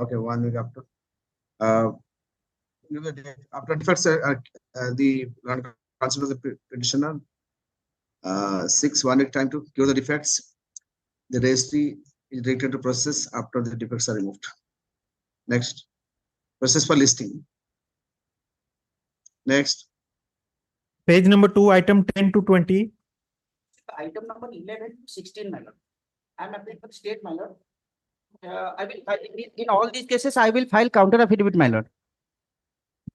Okay, 1 week after. After defects, the counsel of the petitioner 6 1 week time to cure the defects. The registry is directed to process after the defects are removed. Next, process for listing. Next, Page number 2, item 10 to 20. Item number 11 to 16, my lord. I am applying for the state, my lord. In all these cases, I will file counter affidavit, my lord.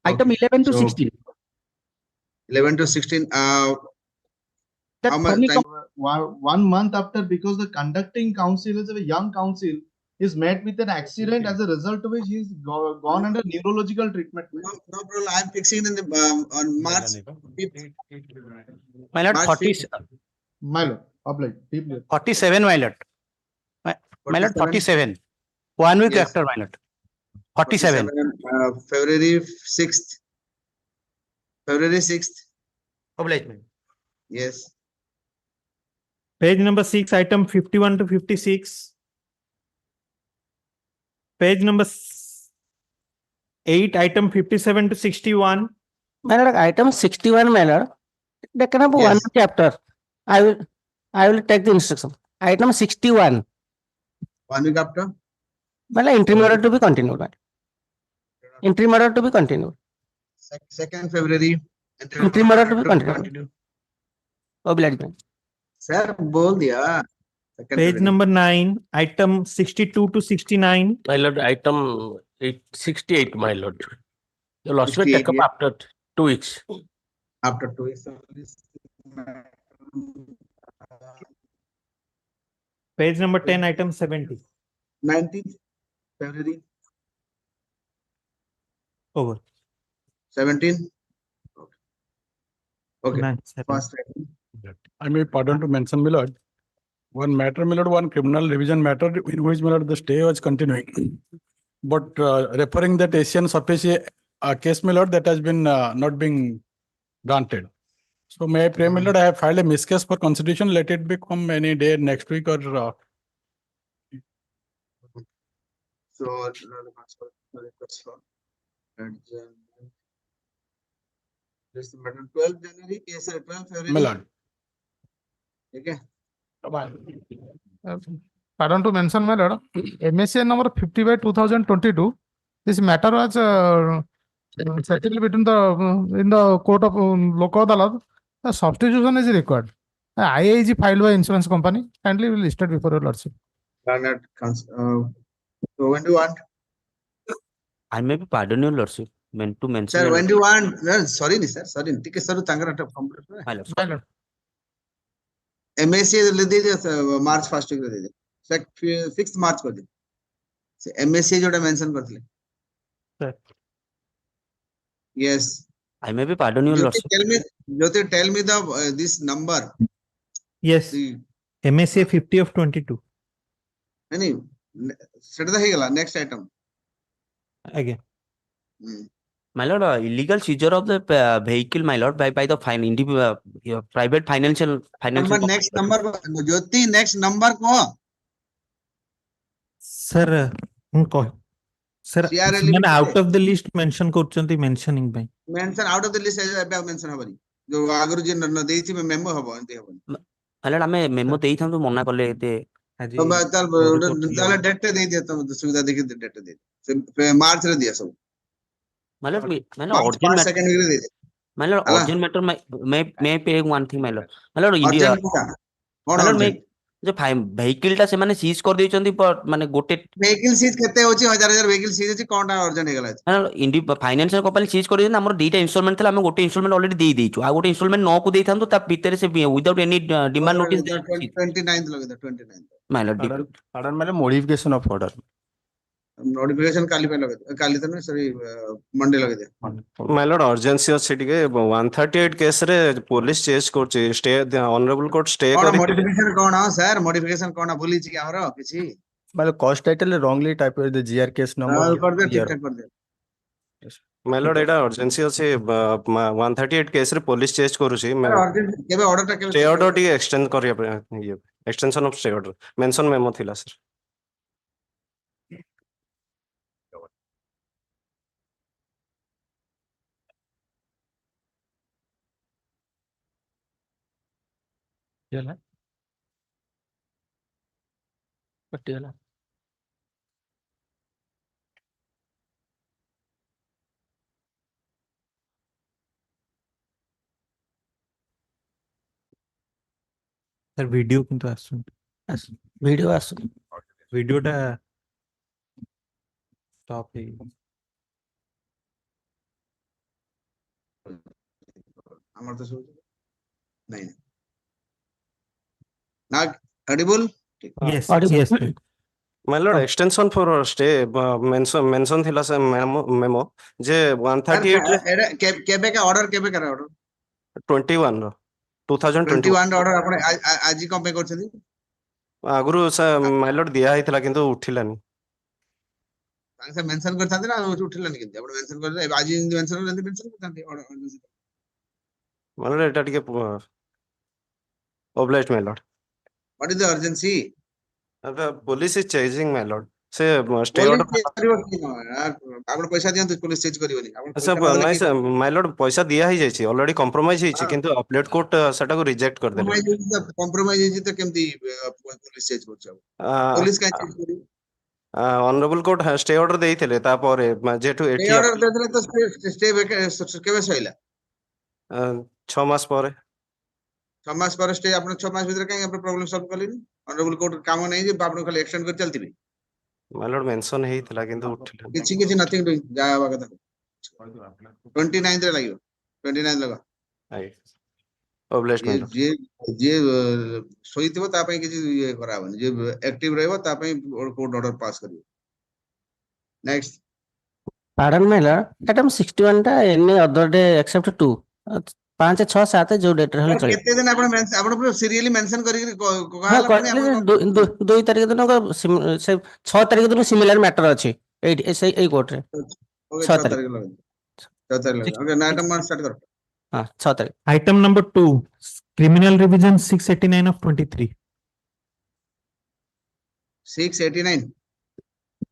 Item Okay. 11 to So, 16. 11 to 16. That How much funny time? 1 month after, because the conducting counsel is a young counsel, is met with an accident, as a result of which he's gone under neurological treatment. No problem. I am fixing in the on March 5th. My lord, March 40, 5th. My lord, apply, deeply. 47, my lord. My lord, 47. 1 week Yes. after, my lord. 47. February 6th. February 6th. Obligement. Yes. Page number 6, item 51 to 56. Page number 8, item 57 to 61. My lord, item 61, my lord. They can have Yes. 1 chapter. I will take the instruction. Item 61. 1 week after. My lord, interim order to be continued. my lord. Interim order to be continued. 2nd February. Interim order to be continued. Obligement. Sir, बोल दिया. 2nd Page February. number 9, item 62 to 69. My lord, item 68, my lord. The loss will 68, take up yeah. after 2 weeks. After 2 weeks. Page number 10, item 70. 19th February. Over. 17. Okay. 9, 7. First item. I may pardon to mention, my lord, one matter, my lord, one criminal revision matter in which, my lord, the stay was continuing. But referring that Asian surface case, my lord, that has been not being granted. So may I pray, my lord, I have filed a miscase for consideration. Let it be come any day next week or So, request for adjournment. This matter 12 January. Yes, sir. 12 February. my lord. Okay. Pardon to mention, my lord, MSA number 50 by 2022. This matter was settled between the in the court of local adalat. The substitution is required. IAG filed by insurance company. Kindly will listed before your lordship. Garnet, so when do you want? I may be pardon your lordship. Meant to mention. Sir, my when lord. do you want? Well, sorry, sir. Sorry. ठीक है sir तंगरा टप complete है. My lord. My lord. MSc ले दीजिए मार्च 1st को दे दीजिए. 6th मार्च को दे. MSc जोड़ा mention कर दिए. Sir. Yes. I may be pardon your lordship. Jyoti, tell me the this number. Yes. The MSA 50 of 22. any set the higala next item. Again. My lord, illegal seizure of the vehicle, my lord, by the private financial. Number next number Jyoti next number ko. Sir, sir, CRL man out of the list mention କରୁଛନ୍ତି mentioning by. Mention out of the list ଏବେ mention ହବନି. जो आगରୁ जे न ଦେଇଛି memo ହବ ଏମିତି ହବନି. My lord, ଆମେ memo ଦେଇଥାନ୍ତୁ ମନା କଲେ ଏତେ. ତାହେଲେ ଡେଟ୍ ଦେଇ ଦିଅ ତମ ସୁବିଧା ଦେଖି ଡେଟ୍ ଦେଇ ଦିଅ. ମାର୍ଚ୍ଚ ରେ ଦିଅ ସବୁ. My lord, March urgent matter. second week ରେ ଦେଇ ଦିଅ. My lord, Hello? urgent matter. May pay one thing, my lord. My lord, India. Urgent କୋଉଟା? My କଣ lord, urgent? जो vehicle ଟା ସେମାନେ seize କରିଦେଇଛନ୍ତି ମାନେ ଗୋଟେ vehicle siege କେତେ ହଉଛି 1000 vehicle siege ଅଛି କଣଟା urgent ହେଇଗଲା? ଫାଇନାନ୍ସିଆଲ କମ୍ପାନୀ ସିଜ୍ କରିଦେଇଛନ୍ତି ଆମର ଦିଟା ଇନଷ୍ଟଲମେଣ୍ଟ ଥିଲା ଆମେ ଗୋଟେ ଇନଷ୍ଟଲମେଣ୍ଟ ଅଲରେଡି ଦେଇ ଦେଇଛୁ ଆଉ ଗୋଟେ ଇନଷ୍ଟଲମେଣ୍ଟ ନକୁ ଦେଇଥାନ୍ତୁ ତା ଭିତରେ ସେ without any demand notice 29th ଲଗେଇଦା 29th. Pardon, my lord, modification of order. Notification କାଲି ପାଇଁ ଲଗେଇଦେ. କାଲି ତ ନୁହେଁ ସରି Monday ଲଗେଇଦେ. My lord, urgency ଅଛି ଟିକେ 138 case ରେ police chase କରୁଛି stay honorable court stay କଣ କରି modification କଣ sir modification କଣ ଭୁଲିଛି କି ଆମର କିଛି? My lord, cost title wrongly typed with the GR case number. କରିଦେ ଠିକ ଠାକ କରିଦେ. my lord ଏଇଟା urgency ଅଛି 138 case ରେ police chase କରୁଛି urgent କେବେ order ଟା କେବେ stay order ଟିକେ extend କରିବା ପାଇଁ extension of stay order mention memo ଥିଲା sir କଟିଗଲା କଟିଗଲା Sir, video କିନ୍ତୁ ଆସୁନି। ଭିଡିଓ ଆସୁନି Video ଟା stop ହେଇଗଲା। ଆମର ତ ଶୁଭୁଛି ନାଇଁ ନା audible Yes, Audible. yes, sir. My lord, extension for stay mention thila se memo je 138 ରେ ଏଟା କେବେକା ଅର୍ଡର କେବେକାର ଅର୍ଡର 21 ର 2021 21 ଅର୍ଡର ଆପଣ ଆଜି କଣ ପାଇଁ କରିଛନ୍ତି? ଆଗରୁ my lord ଦିଆ ହେଇଥିଲା କିନ୍ତୁ ଉଠିଲାନି। ତାଙ୍କେ ସେ ମେନସନ କରିଥାନ୍ତେ ନା ଉଠିଲାନି କେମିତି ଆପଣ ମେନସନ କରିଥିଲେ ଆଜି ଯେମିତି ମେନସନ କରିଛନ୍ତି ମେନସନ କରିଥାନ୍ତେ My lord, ଏଟା ଟିକେ obliged my lord. what is the urgency? The police is chasing my lord. ସେ stay ପୋଲିସ order ଚେକ୍ କରିବ କି ଆପଣ ପଇସା ଦିଅନ୍ତୁ ପୋଲିସ ଚେକ୍ କରିବନି ଆପଣ ସେ ପଇସା ନଦେଲେ ନାଇଁ କି ସେ my lord ପଇସା ଦିଆ ହେଇଯାଇଛି ଅଲରେଡି କମ୍ପ୍ରୋମାଇଜ ହେଇଛି କିନ୍ତୁ appealate court ସେଟାକୁ ରିଜେକ୍ଟ କରିଦେଲେ। କମ୍ପ୍ରୋମାଇଜ ହେଇଛି ତ କେମିତି ପୋଲିସ ଚେକ୍ କରୁଛି ଆଉ ପୋଲିସ କାଇଁ ଚେକ୍ କରିବ? ଅନରେବଲ କୋର୍ଟ ଷ୍ଟେ ଅର୍ଡର ଦେଇଥିଲେ ତାପରେ ଯେହେତୁ ସେ ଏଠି ଅର୍ଡର ଦେଇଥିଲେ ତ ଷ୍ଟେ କେବେ ସଇଲା 6 ମାସ ପରେ 6 ମାସ ପରେ ଷ୍ଟେ ଆପଣ 6 ମାସ ଭିତରେ କାଇଁ ଆପଣ ପ୍ରୋବ୍ଲେମ ସଲ୍ଭ କଲେନି? ଅନରେବଲ କୋର୍ଟ କାମ ନାହିଁ ଯେ ଆପଣ ଖାଲି ଏକ୍ସଟେଣ୍ଡ କରି ଚାଲିଥିବେ my lord ମେନସନ ହେଇଥିଲା କିନ୍ତୁ ଉଠିଲାନି। କିଛି ନଥିଙ୍ଗ ଡୁଇଂ ଯାହା ହବା କଥା 29 ରେ ଲାଗିବ 29 ଲଗା obliged my ଯିଏ lord. ଯିଏ ଯିଏ ଶୋଇଥିବ ତା ପାଇଁ କିଛି ଇଏ କରାହବନି ଯିଏ ଆକ୍ଟିଭ ରହିବ ତା ପାଇଁ କୋର୍ଟ ଅର୍ଡର ପାସ୍ କରିବ next Pardon my lord, item 61 ଟା any other day except 2 5 6 7 ଯୋଉ ଡେଟ୍ ରେ ହେଲେ ଚଳିବ। କେତେ ଦିନ ଆପଣ ପୁରା ସିରିୟଲି ମେନସନ କରିକି ହଁ କହିଲା ପୁଣି କହିଥିଲେ ଆପଣ ଯେ 2 ତାରିଖ ଦିନ ସେ 6 ତାରିଖ ଦିନ ସିମିଲାର ମ୍ୟାଟର ଅଛି ଏଇଠି ଏଇ କୋର୍ଟରେ ଓକେ 6 6 ତାରିଖ ତାରିଖ ଲଗେଇ 6 ତାରିଖ ଲଗେଇ ଓକେ ନା ଆଇଟମ ଷ୍ଟାର୍ଟ କର ହଁ 6 ତାରିଖ Item number 2, criminal revision 689 of 23. 689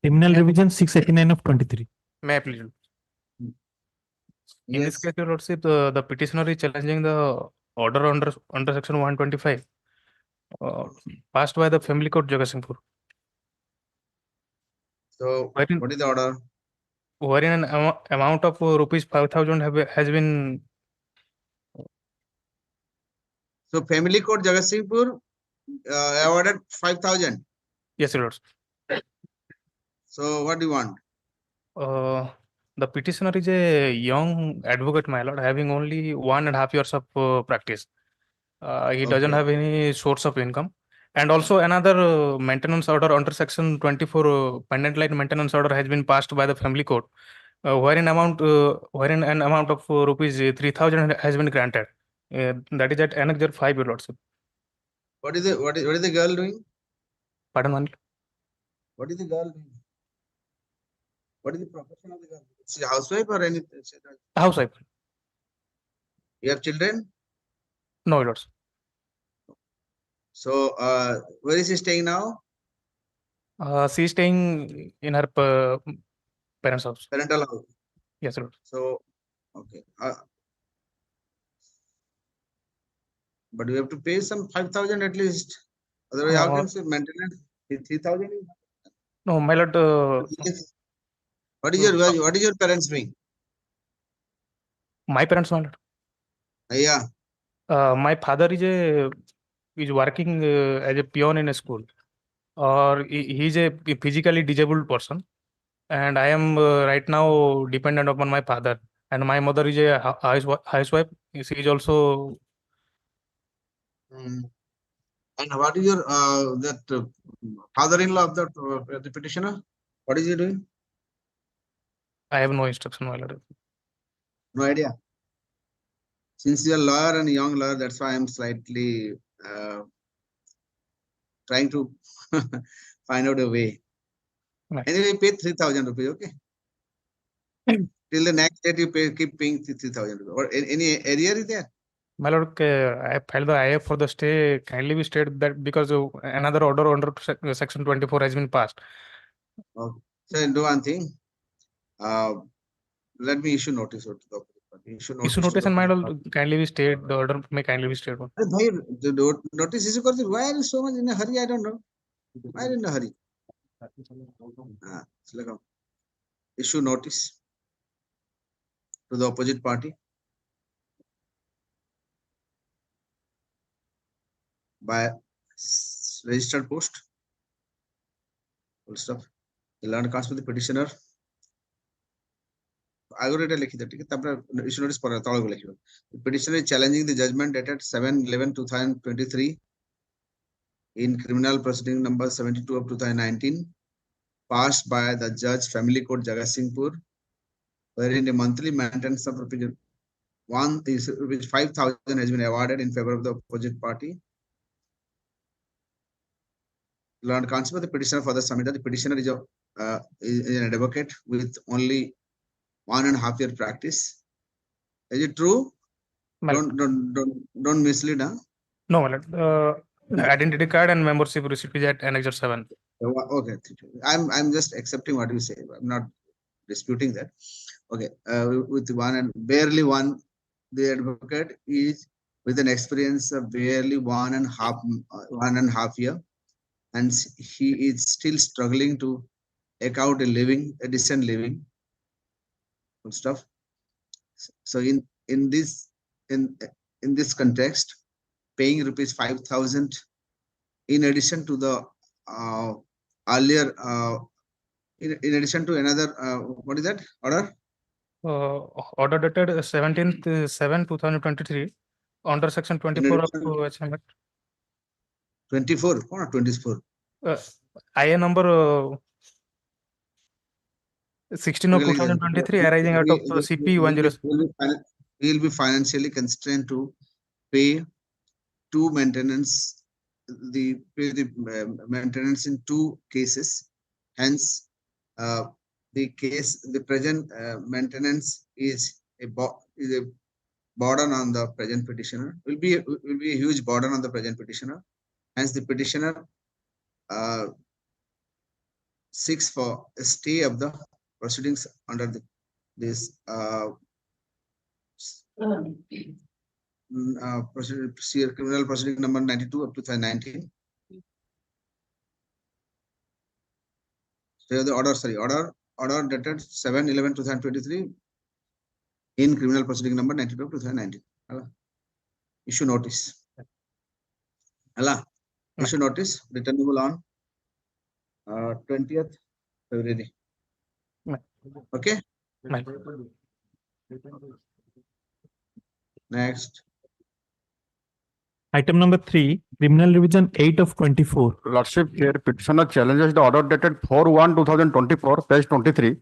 Criminal revision 689 of 23. May I please? In this yes case, your lordship, the petitioner is challenging the order under section 125 passed by the family court Jagatsinghpur, so wherein what is the order an amount of rupees 5,000 has been so family court Jagatsinghpur awarded 5,000 yes, your lords. so what do you want The petitioner is a young advocate, my lord, having only 1.5 years of practice. He doesn't Okay. have any source of income. And also another maintenance order under section 24 pendant line maintenance order has been passed by the family court, wherein an amount of rupees 3,000 has been granted. That is at Annex 5, your lordship. what is the girl doing Pardon, my lord. what is the girl doing what is the profession of the girl is she a housewife or anything Housewife. you have children No, your lords. so where is she staying now She is staying in her parents' house. parental house Yes, your lord. so okay but you have to pay some 5,000 at least otherwise how can she maintenance 3,000 No, my lord. what is your parents doing My parents, my lord. yeah My father is working as a peon in a school, or he is a physically disabled person, and I am right now dependent upon my father. And my mother is a housewife. She is also and what is your that father-in-law of the petitioner what is he doing I have no instruction, my lord. no idea since you are a lawyer and a young lawyer that's why I'm slightly trying to find out a way Right. anyway pay 3,000 rupees okay till the next date you keep paying 3,000 rupees or any area is there My lord, I filed the IF for the stay. Kindly be stated that because another order under section 24 has been passed. okay. So do one thing let me issue notice to the issue issue notice and mind will kindly be stayed. The order may kindly be stayed. अरे भाई, notice issue करते, why are you so much in a hurry? I don't know. Why are you in a hurry? So issue notice to the opposite party by registered post. Full stop. The land comes with the petitioner. The petitioner is challenging the judgment dated 7/11/2023 in criminal proceeding number 72 of 2019, passed by the Judge Family Court Jagatsinghpur, wherein a monthly maintenance of rupees 5,000 has been awarded in favor of the opposite party. Lord Counsel, the petitioner for the submitted. The petitioner is an advocate with only 1.5 year practice. Is it true? Don't mislead, huh? No, my lord. Identity card and membership receipt is at Annexure 7. Okay, I'm just accepting what you say. I'm not disputing that. Okay, with one and barely one, the advocate is with an experience of barely 1.5 year, and he is still struggling to eke out a living, a decent living. Good stuff. So in this context, paying rupees 5,000 in addition to the earlier in addition to another what is that order? Order dated 17/7/2023 under section 24 of HM Act. 24 or 24? IA number 16 of 2023 arising out of CP 107. We will be financially constrained to pay maintenance in two cases. Hence, the present maintenance is a burden on the present petitioner. Will be a huge burden on the present petitioner. Hence, the petitioner seeks for a stay of the proceedings under this criminal proceeding number 92 of 2019. So the order dated 7/11/2023 in criminal proceeding number 92 of 2019. Issue notice. Issue notice returnable on 20th February. Okay. Next. Item number 3, criminal revision 8 of 24. Lordship, here petitioner challenges the order dated 4/1/2024, page 23.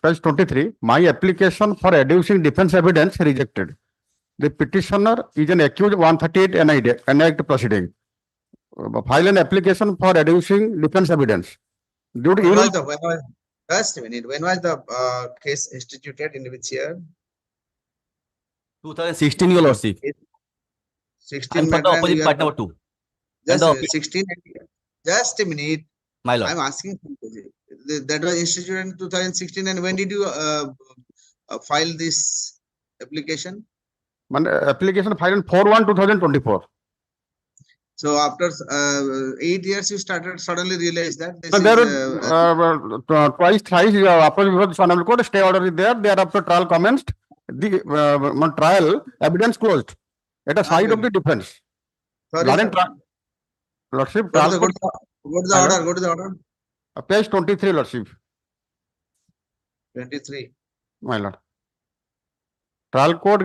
Page 23. My application for adducing defense evidence rejected. The petitioner is an accused 138 NIACT proceeding. File an application for adducing defense evidence. Just a minute. When was the case instituted, in which year? 2016, your lordship. 16 And for the opposite part number 2. Just 16. Just a minute. My lord. I'm asking. That was instituted in 2016. And when did you file this application? Application filed on 4/1/2024. So after 8 years, you suddenly realized that this There is twice, thrice, after Hon'Ble Court, stay order is there. Thereafter trial commenced. The trial evidence closed at a side of the defense. sorry, During sir. Lordship, Go trial to court, the order. Go to the order. page 23, Lordship. 23. My lord. Trial court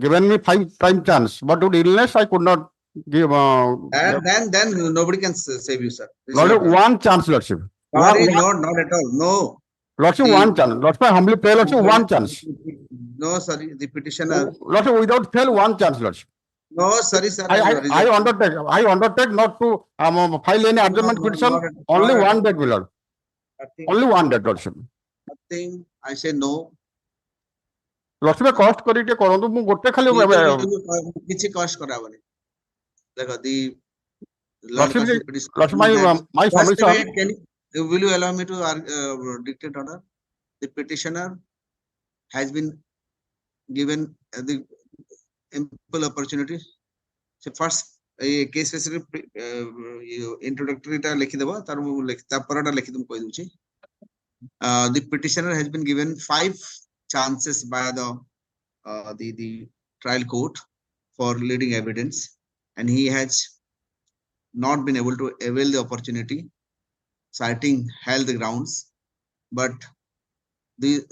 given me 5 time chance, but due to illness I could not give. Then nobody can save you, sir. This is Lordship, your- one chance, Lordship. Sorry, not at all. No. Lordship, The- one chance. Lordship, I humbly pray, Lordship, one chance. No, sorry. The petitioner. Lordship, without fail, one chance, Lordship. No, sorry, sir. I undertake not to file any adjournment petition. Only one date, my lord. Only one date, Lordship. Nothing. I say no. Lordship, cost କରି ଟିକେ କରନ୍ତୁ ମୁଁ ଗୋଟେ ଖାଲି କିଛି cost କରାବନି. ଦେଖ, the Lordship, Lordship, my Just submission. wait, will you allow me to dictate order? The petitioner has been given the ample opportunity. So first, a case specific introductory ta likhi deba, tar parata likhi dum koi duchi. The petitioner has been given 5 chances by the trial court for leading evidence, and he has not been able to avail the opportunity, citing health grounds. But the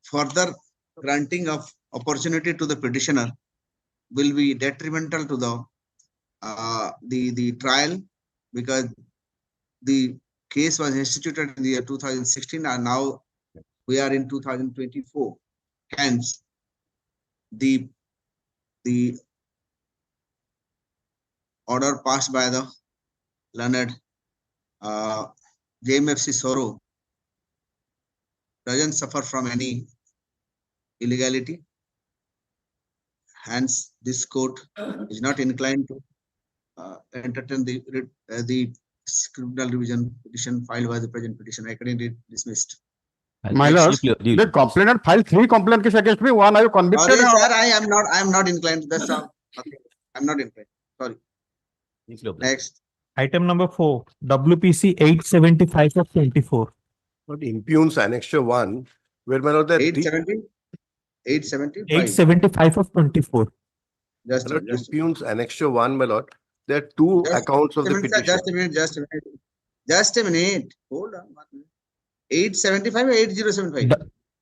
further granting of opportunity to the petitioner will be detrimental to the trial, because the case was instituted in the year 2016 and now we are in 2024. Hence, the order passed by the learned JMFC Soro doesn't suffer from any illegality. Hence, this court is not inclined to entertain the criminal revision petition filed by the present petitioner, accordingly dismissed. My lord, the complainant filed 3 complaint cases against me. One are you convicted? Sorry, sir, I am not inclined. That's all. Okay. I'm not inclined. Sorry. Next. Item number 4, WPC 875 of 24. But impugns annexure 1, where my lord that 870? 875. 875 of 24. Just impugns annexure 1, my lord. There are 2 accounts of the petition. Just a minute. Hold on. 875 or 8075?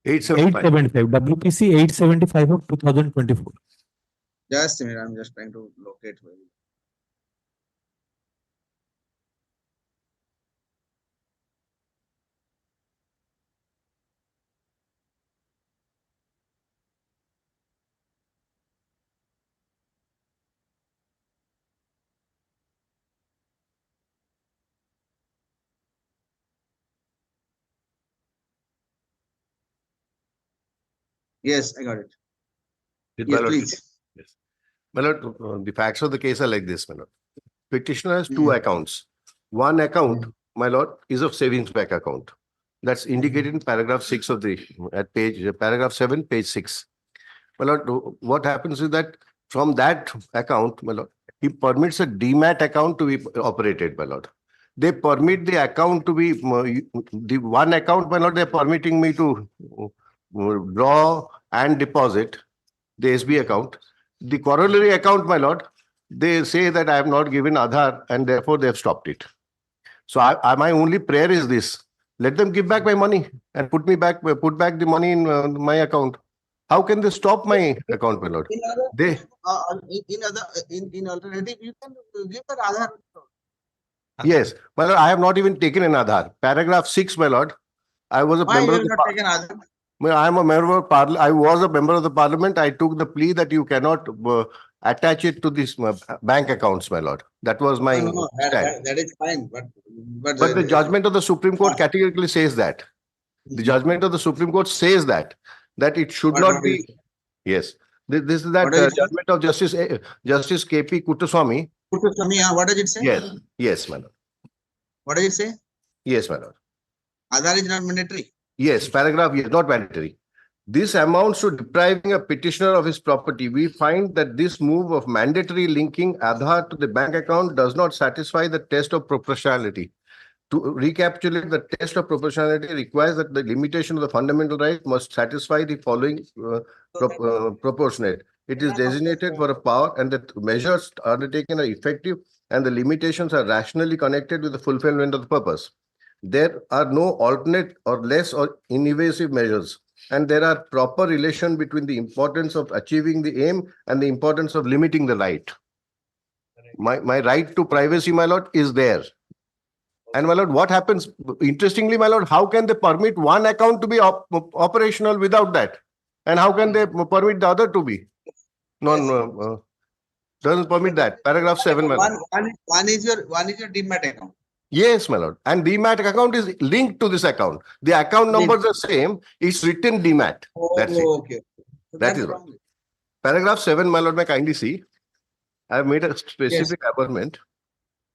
875. WPC 875 of 2024. Just a minute. I'm just trying to locate. Yes, I got it. Yes, please. Yes. My lord, the facts of the case are like this, my lord. Petitioner has 2 accounts. One account, my lord, is of savings bank account. That's indicated in paragraph 6 of the paragraph 7, page 6. My lord, what happens is that from that account, my lord, he permits a demat account to be operated, my lord. They permit the account to be the one account, my lord, they're permitting me to draw and deposit the SB account. The corollary account, my lord, they say that I have not given Aadhaar and therefore they have stopped it. So my only prayer is this: let them give back my money and put back the money in my account. How can they stop my account, my lord? In alternative, you can give the Aadhaar. Yes, my lord, I have not even taken an Aadhaar. Paragraph 6, my lord, I was a member of the I am a member of parliament. I was a member of the parliament. I took the plea that you cannot attach it to this bank accounts, my lord. That was my stand. That is fine, but the judgment of the Supreme Court categorically says that. The judgment of the Supreme Court says that it should not be. Yes, this is that judgment of Justice K.P. Kuttaswamy. What does it say? Yes, my lord. What does it say? Yes, my lord. Aadhaar is not mandatory. Yes, paragraph is not mandatory. This amounts to depriving a petitioner of his property. We find that this move of mandatory linking Aadhaar to the bank account does not satisfy the test of proportionality. To recapitulate, the test of proportionality requires that the limitation of the fundamental right must satisfy the following proportionate. It is designated for a power and the measures undertaken are effective and the limitations are rationally connected with the fulfillment of the purpose. There are no alternate or less or invasive measures, and there are proper relation between the importance of achieving the aim and the importance of limiting the right. My right to privacy, my lord, is there. And my lord, what happens? Interestingly, my lord, how can they permit one account to be operational without that? And how can they permit the other to be? No, doesn't permit that. Paragraph 7, my lord. One is your demat account. Yes, my lord. And demat account is linked to this account. The account numbers are same. It's written demat. That's it. Okay. So that is right. Paragraph 7, my lord, may kindly see. I have made a specific amendment.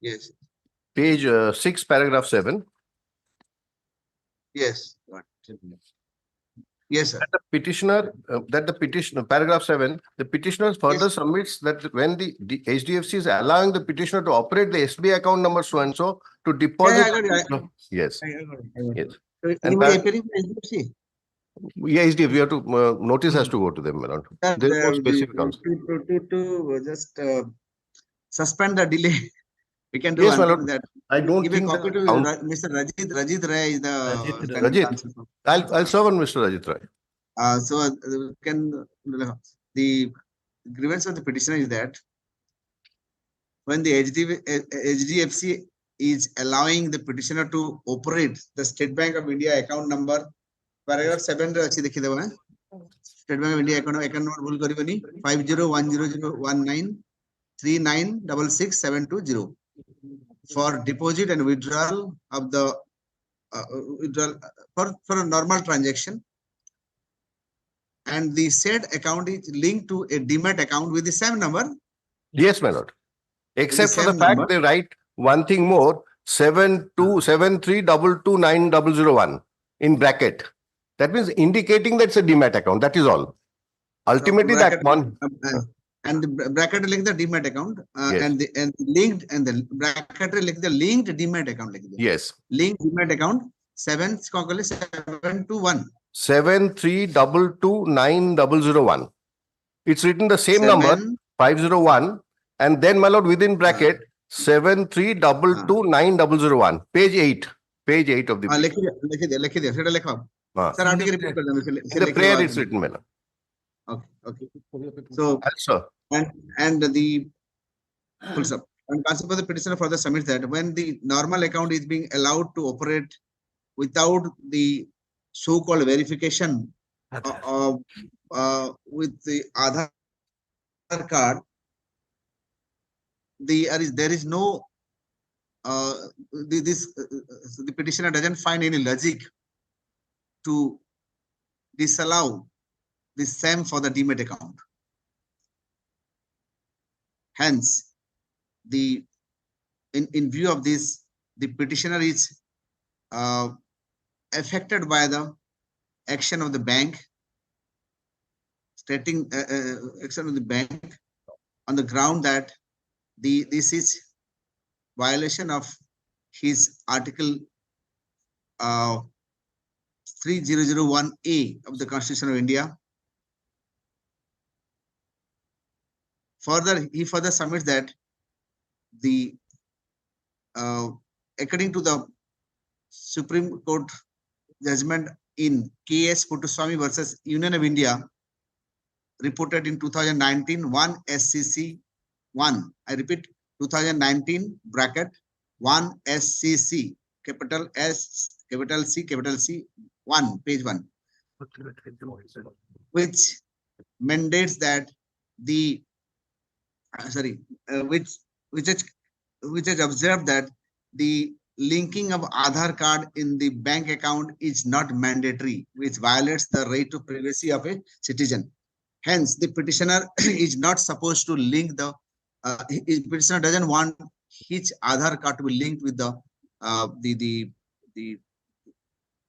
Yes. Page 6, paragraph 7. Yes. Yes, sir. That the petitioner, paragraph 7, the petitioner further submits that when the HDFC is allowing the petitioner to operate the SBI account number so and so to deposit. I got it. Yes. I got it. Yes. So And anybody appearing for HDFC? Yeah, HDFC, we have to, notice has to go to them, my lord. There's no specific counsel. To just suspend the delay, we can do Yes, my one lord. thing that. I don't Give a think copy to Mr. Rajit Rai is the standing Rajit. counsel. I'll serve on Mr. Rajit Rai. So the grievance of the petitioner is that when the HDFC is allowing the petitioner to operate the State Bank of India account number, paragraph 7 रे अच्छी देखी देवा है State Bank of India account number भूल करी बनी 50101939666720 for deposit and withdrawal of the withdrawal for a normal transaction, and the said account is linked to a demat account with the same number. Yes, my lord. Except for the same fact number. they write one thing more, 7273229001 in bracket. That means indicating that it's a demat account. That is all. Ultimately, that one. And the bracket link the demat account Yes. and the bracket link the linked demat account. Yes. Linked demat account 721. 73229001. It's written the same number 501, and then, my lord, within bracket 73229001. Page 8. Page 8 of the. लिख दिया सेटा लिखा sir आप repeat कर देना In the prayer it's written, my lord. Okay. So Also. and the full stop. And concept of the petitioner further submits that when the normal account is being allowed to operate without the so-called verification with the Aadhaar card, there is no the petitioner doesn't find any logic to disallow the same for the demat account. Hence, in view of this, the petitioner is affected by the action of the bank, stating action of the bank on the ground that this is violation of his article 3001A of the Constitution of India. Further, he further submits that the according to the Supreme Court judgment in KS Puttaswamy versus Union of India, reported in 2019, 1 SCC 1. I repeat, 2019 bracket 1 SCC capital S capital C 1 page 1, which mandates that the which has observed that the linking of Aadhaar card in the bank account is not mandatory, which violates the right to privacy of a citizen. Hence, the petitioner is not supposed to link the petitioner doesn't want his Aadhaar card to be linked with the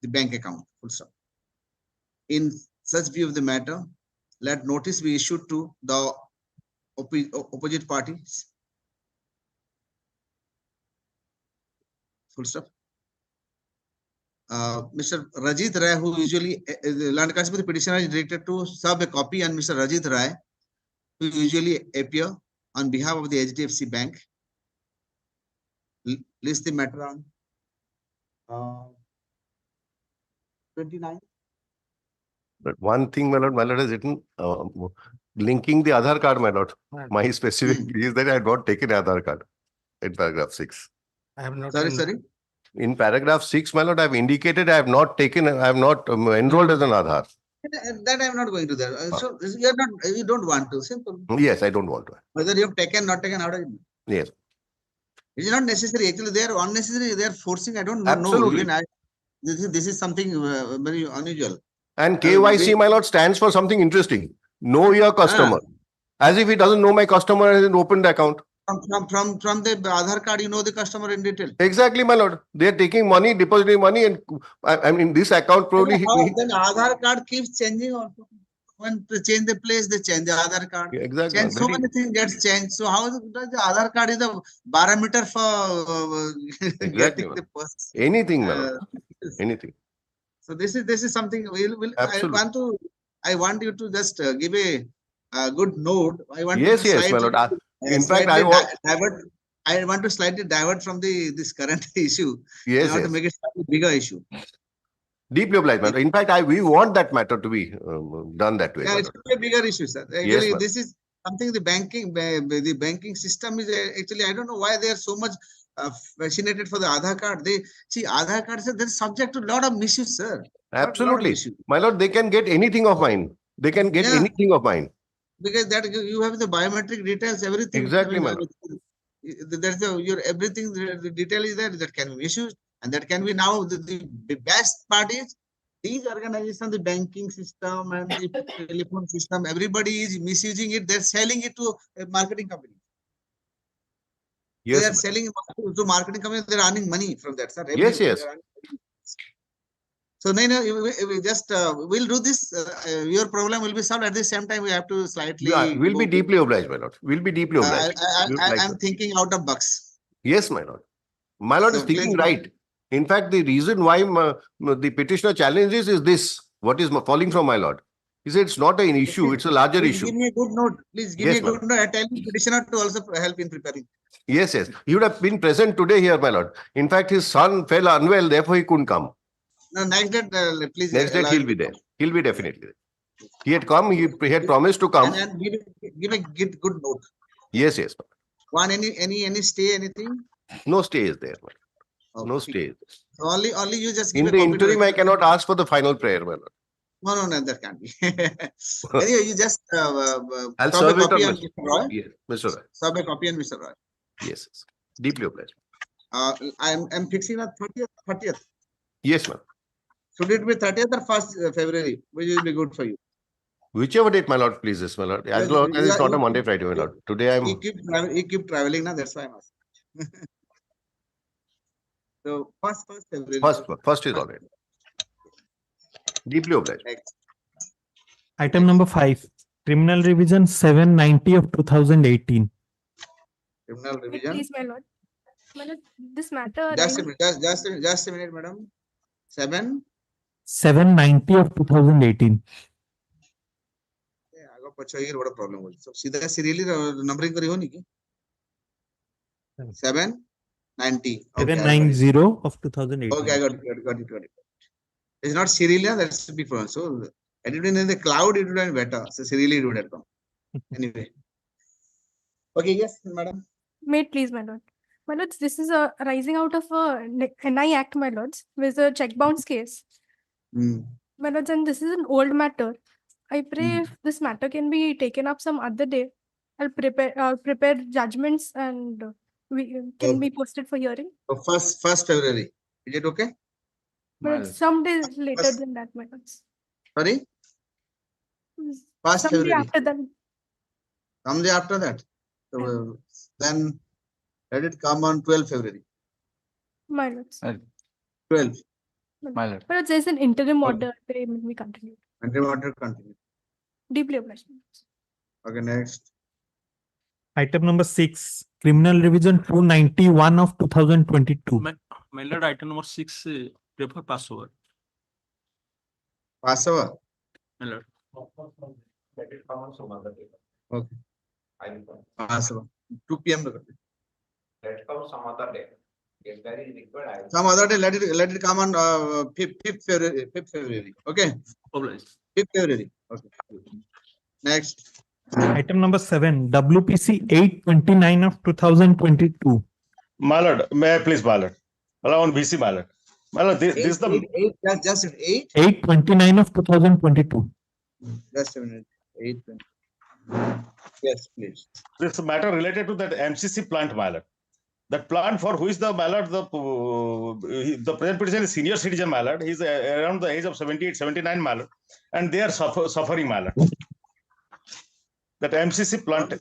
bank account. Full stop. In such view of the matter, let notice be issued to the opposite parties. Full stop. Mr. Rajit Rai, who usually the land council of the petitioner is directed to serve a copy, and Mr. Rajit Rai, who usually appear on behalf of the HDFC Bank, list the matter on 29. But one thing, my lord has written, linking the Aadhaar card, my lord. My specific is that I had not taken Aadhaar card in paragraph 6. I have not. Sorry. In paragraph 6, my lord, I have indicated I have not taken, I have not enrolled as an Aadhaar. That I am not going to there. So you don't want to. Simple. Yes, I don't want to. Whether you have taken, not taken, how do you know? Yes. It is not necessary. Actually, they are unnecessary. They are forcing. I don't know. Absolutely. Even this is something very unusual. And KYC, my lord, stands for something interesting. Know your customer. As if he doesn't know my customer and hasn't opened the account. From the Aadhaar card, you know the customer in detail. Exactly, my lord. They are taking money, depositing money, and I mean this account probably. Then Aadhaar card keeps changing also. When they change the place, they change the Aadhaar card. Exactly. Change, so many things gets changed. So how does the Aadhaar card is a barometer for Exactly, getting the person? Anything, my lord. Anything. So this is something Absolutely. I want you to just give a good note. I want Yes, to yes, my slightly, lord. In fact, I want. divert. I want to slightly divert from this current issue. Yes, I want yes. to make it a bigger issue. Deeply obliged, my lord. In fact, we want that matter to be done that way. Yeah, my it's lord. a bigger issue, sir. Yes, Actually, ma'am. this is something the banking system is actually, I don't know why they are so much fascinated for the Aadhaar card. They see Aadhaar card, sir, they're subject to a lot of misuse, sir. Absolutely. My lord, they can get anything of mine. They can get anything of mine. Because that you have the biometric details, everything. Exactly, I mean, my lord. there's your everything, the detail is there that can be misused, and that can be now the best part is these organizations, the banking system and the telephone system, everybody is misusing it. They're selling it to a marketing company. Yes, they are selling to marketing companies. They're earning money from that, sir. Yes, yes. So, we just we'll do this. Your problem will be solved. At the same time, we have to slightly. We'll be deeply obliged, my lord. We'll be deeply obliged. I'm thinking out of box. Yes, my lord. My lord is thinking right. In fact, the reason why the petitioner challenges is this: what is falling from my lord? He said it's not an issue; it's a larger issue. Give me a good note. Please give me a good note. I tell the petitioner to also help in preparing. Yes, yes. He would have been present today here, my lord. In fact, his son fell unwell, therefore he couldn't come. No, next date, please. Next date he'll be there. He'll be definitely there. He had come. He had promised to come. And give a good note. Yes, yes. Want any stay, anything? No stay is there. Okay. No stay. So only you just give in the interim. I cannot ask for the final prayer, my lord. No, that can't be. Anyway, you just I'll serve it on Mr. Roy. Yes, Mr. Roy. Serve a copy on Mr. Roy. Yes, yes. Deeply obliged. I'm fixing at 30th. Yes, ma'am. Should it be 30th or 1st February? Which will be good for you? Whichever date, my lord, pleases, my lord. As long as it's not a Monday, Friday, my lord. Today I'm. You keep traveling now. That's why I'm asking. So first February. First is all right. Deeply obliged. Item number 5. Criminal Revision 790 of 2018. Criminal revision. Please, my lord. My lord, this matter. Just a minute, madam. 790 of 2018. आगे पछो ये बड़ा problem हो so सीधा serially numbering करी हो नहीं की 790 790 of 2018. okay, I got it. It's not serially, that's big problem. So had it been in the cloud, it would have been better. So serially it would have come. Anyway. Okay, yes, madam. Mate, please, my lord. My lords, this is arising out of a NI Act, my lords, with a check bounce case. My lords, and this is an old matter. I pray if this matter can be taken up some other day, I'll prepare judgments and we can be posted for hearing. So first February. Is it okay? But some days later than that, my lords. Sorry? First Some day February. after that. Some day after that. So then let it come on 12 February. My lords. 12. My lord. But there's an interim order. We continue. Interim order continue. Deeply obliged. Okay, next. Item number 6. Criminal Revision 291 of 2022. My lord, item number 6. Prefer Passover. Passover. My lord. Okay. Passover. 2 p.m. Let come some other day. If there is required, Some other day, let it come on 5th February. Okay. 5th February. Okay. Next. Item number 7. WPC 829 of 2022. My lord, may I please, my lord? Allow on BC, my lord. My lord, this is the 8, just 8. 829 of 2022. Just a minute. 8. Yes, please. This matter related to that MCC plant, my lord. That plant for which the my lord, the present petition is senior citizen, my lord. He's around the age of 78, 79, my lord. And they are suffering, my lord. That MCC plant.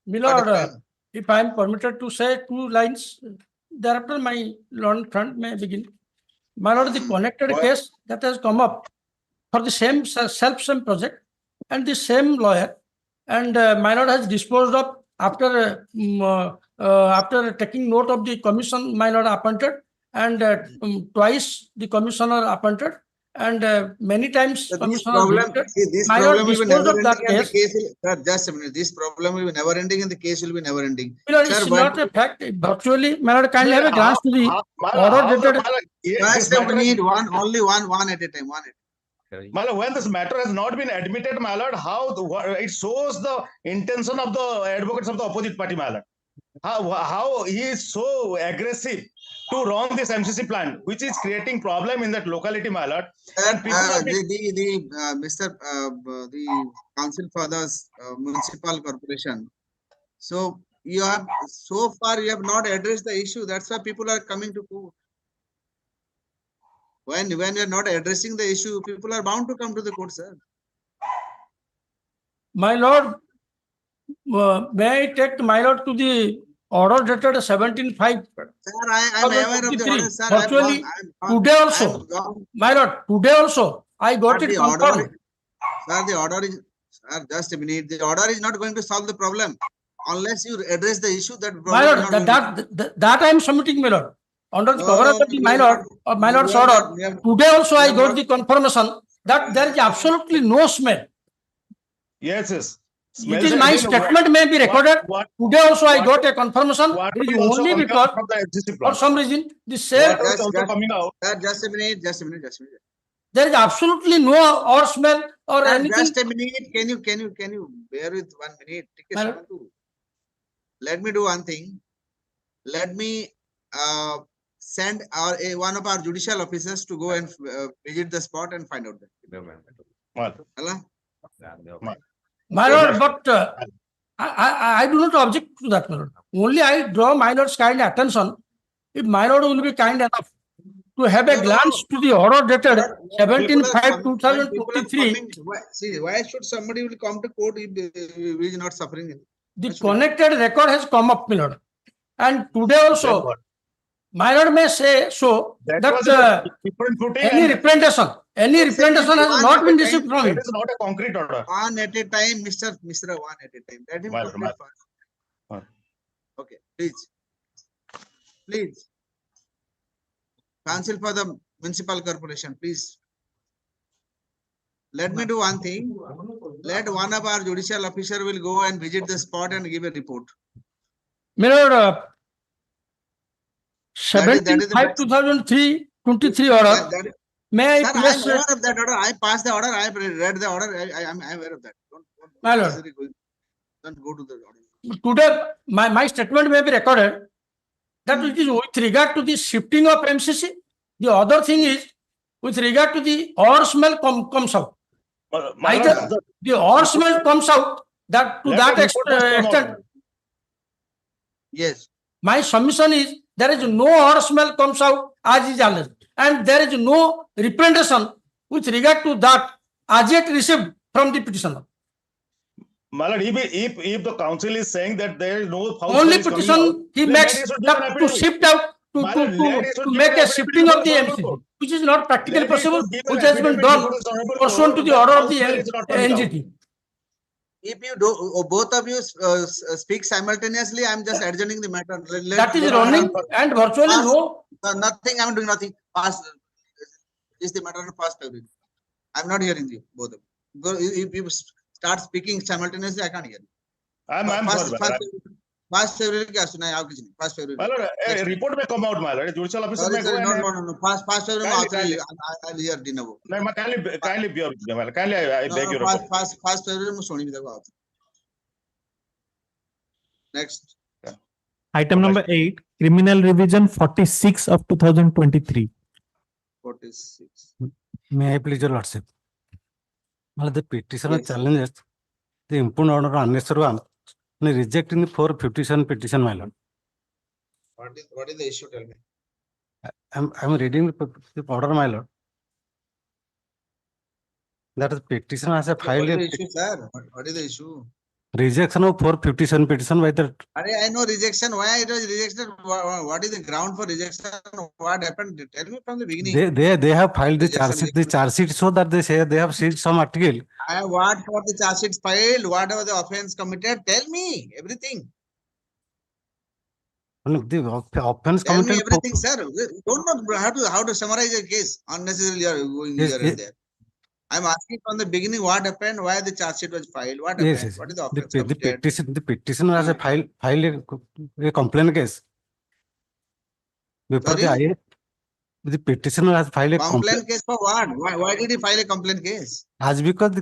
My lord, if I am permitted to say 2 lines, thereafter my learned friend may begin. My lord, the connected case that has come up for the same same project and the same lawyer, and my lord has disposed of after after taking note of the commission my lord appointed, and twice the commissioner appointed, and many times So this commissioner problem, visited. this My problem lord will be disposed never of that ending and the case. case will, sir, just a minute. This problem will be never ending and the case will be never ending. My lord, Sir, it's but not a fact. Virtually, my lord, kindly have a glance to the Mala, order how the dated. Mala, this first we matter need one at a time, one at a time. Mala, when this matter has not been admitted, my lord, how it shows the intention of the advocates of the opposite party, my lord. How he is so aggressive to run this MCC plant, which is creating problem in that locality, my lord. And people are being, The council for the municipal corporation. So you have so far you have not addressed the issue. That's why people are coming to court. When you are not addressing the issue, people are bound to come to the court, sir. My lord, may I take my lord to the order dated 17/5. Sir, I am aware of the order, sir. Virtually today also, my lord, today also, I got it confirmed. Sir, the order is, sir, just a minute. The order is not going to solve the problem unless you address the issue. That problem My lord, is not going to- that I am submitting, my lord. Under the No, cover no, of the no, my you lord, have or my you lord's have order, not- you have- today also I have got not- the confirmation that there is absolutely no smell. yes. It is my statement may be recorded. Today also I got a confirmation. It is only because for some reason the same Just a minute, just a minute, just a minute. there is absolutely no or smell or Sir, anything. just a minute. Can you bear with 1 minute? My lord. Let me do one thing. Let me send one of our judicial officers to go and visit the spot and find out that. Hello? My lord, but I do not object to that, my lord. Only I draw my lord's kind attention. If my lord will be kind enough to have a glance to the order dated 17/5/2023. See, why should somebody will come to court if he is not suffering? The connected record has come up, my lord. And today also, my lord may say so that any representation has not been received from him. It is not a concrete order. One at a time, Mr. One at a time. Let him complete first. Okay, please. Council for the municipal corporation, please. Let me do one thing. Let one of our judicial officer will go and visit the spot and give a report. My lord, 17/5/2023 order. May I Sir, I am place aware of that order. I passed the order. I have read the order. I am aware of that. My lord. Don't go to the order. Today, my statement may be recorded that it is with regard to the shifting of MCC. The other thing is with regard to the odor smell comes out. Either the odor smell comes out that to that extent. Yes. My submission is there is no odor smell comes out as is alleged, and there is no representation with regard to that as yet received from the petitioner. Malad, if the council is saying that there is no Only petition he makes that to shift out to make a shifting of the MCC, which is not practically possible, which has been done pursuant to the order of the NGT. If you do, both of you speak simultaneously, I'm just adjourning the matter. That is running and virtually no. Nothing. I'm doing nothing. Pass. Is the matter of past February. I'm not hearing you both of you. If you start speaking simultaneously, I can't hear you. Past February क्या सुना है आपकी नहीं? Past February. A report may come out, my lord. Judicial officer may go. No. Past February I'll hear dinner. No, kindly bear with me, my lord. Kindly, I beg your report. Past February मैं सुनी भी देखो आप. Next. Item number 8, criminal revision 46 of 2023. 46. May I please your lordship? Well, the petitioner challenges the impugned order unnecessary one and rejecting the 457 petition, my lord. What is the issue? Tell me. I'm reading the order, my lord. That is petitioner has a filed. What is the issue, sir? What is the issue? Rejection of 457 petition by the I know rejection. Why it was rejected? What is the ground for rejection? What happened? Tell me from the beginning. they have filed the charge Rejection, sheet. The charge sheet so that they say they have seized some article. What for the charge sheet filed? Whatever the offense committed? Tell me everything. The offense Tell me committed. everything, sir. We don't know how to summarize a case. Unnecessarily, you are going Yes, here yes. and there. I'm asking from the beginning what happened, why the charge sheet was filed, what Yes, happened, yes. what is the The, offense the committed. the petitioner has a filed a complaint case before the Sorry? IA. The petitioner has filed a Complaint case for what? Why did he file a complaint case? as because the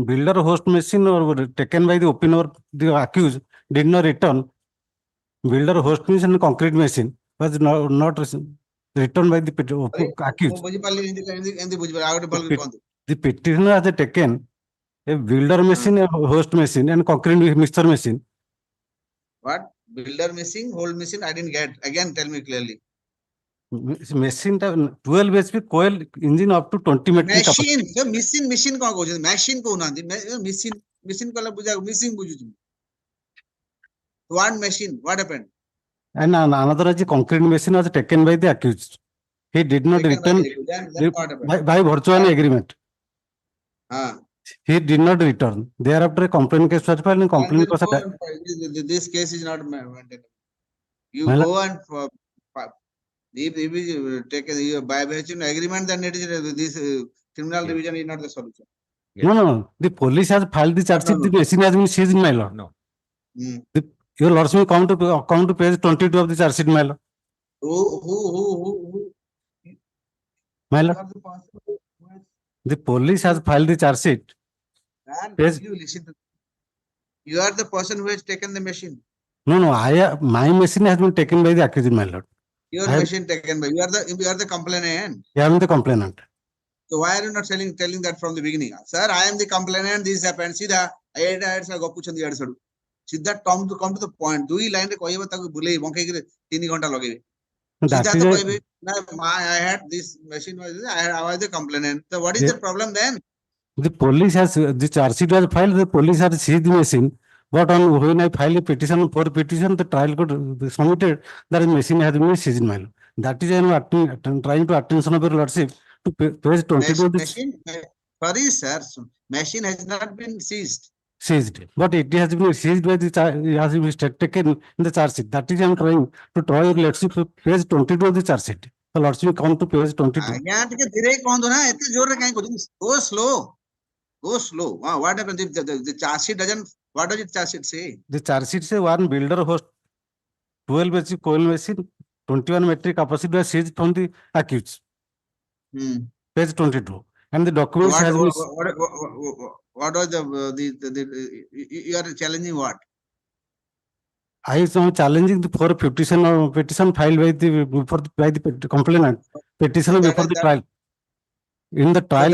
builder host machine or taken by the open or the accused did not return. Builder host machine and concrete machine was not returned by the accused. The petitioner has taken a builder machine, a host machine, and concrete mixer machine. What? Builder missing, hold missing? I didn't get. Again, tell me clearly. Machine 12 HP coil engine up to 20 metric capacity. Machine. So machine कौन कौन machine कौन आती machine को बुझा missing बुझू What machine? What happened? And another is concrete machine was taken by the accused. He did not return by virtue of agreement. He did not return. Thereafter, a complaint case was filed and complaint was this case is not maintained. You go and if you take by virtue of agreement, then it is this criminal division is not the solution. No. The police has filed the charge sheet. The machine has been seized, my lord. No. Your lordship come to page 22 of the charge sheet, my lord. Who? My lord. The police has filed the charge sheet. You listen to. You are the person who has taken the machine. No. My machine has been taken by the accused, my lord. Your machine taken by you are the complainant. I am the complainant. So why are you not telling that from the beginning? Sir, I am the complainant. This happened. See the Siddha come to the point. Do you line the koiva taku bulei bonke kire 3 घंटा लगेबे. Siddha I had this machine I was the complainant. So what is the problem then? The police has the charge sheet was filed. The police has seized the machine. But when I filed a petition for petition, the trial court submitted that the machine has been seized, my lord. That is why I am trying to attention of your lordship to page 22. Sorry, sir. Machine has not been seized. But it has been seized by the has been taken in the charge sheet. That is I am trying to draw your lordship to page 22 of the charge sheet. The lordship come to page 22. Go slow. Go slow. Wow, what happens if the charge sheet doesn't? What does the charge sheet say? The charge sheet says one builder host 12 HP coil machine 21 metric capacity was seized from the accused. Page 22. And the documents has been. What was you are challenging what? I am challenging the for petition filed by the complainant. Petition before the trial. In the trial.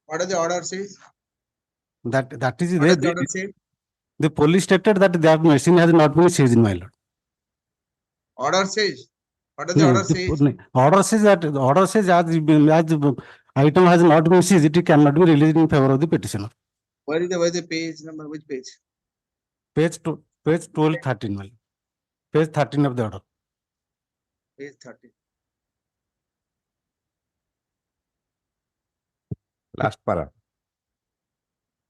What does the order says? That is the police stated that machine has not been seized, my lord. Order says. What does the order say? Order says as item has not been seized, it cannot be released in favor of the petitioner. Where is the page number? Which page? Page 12, 13, my lord. Page 13 of the order. Page 13. Last para.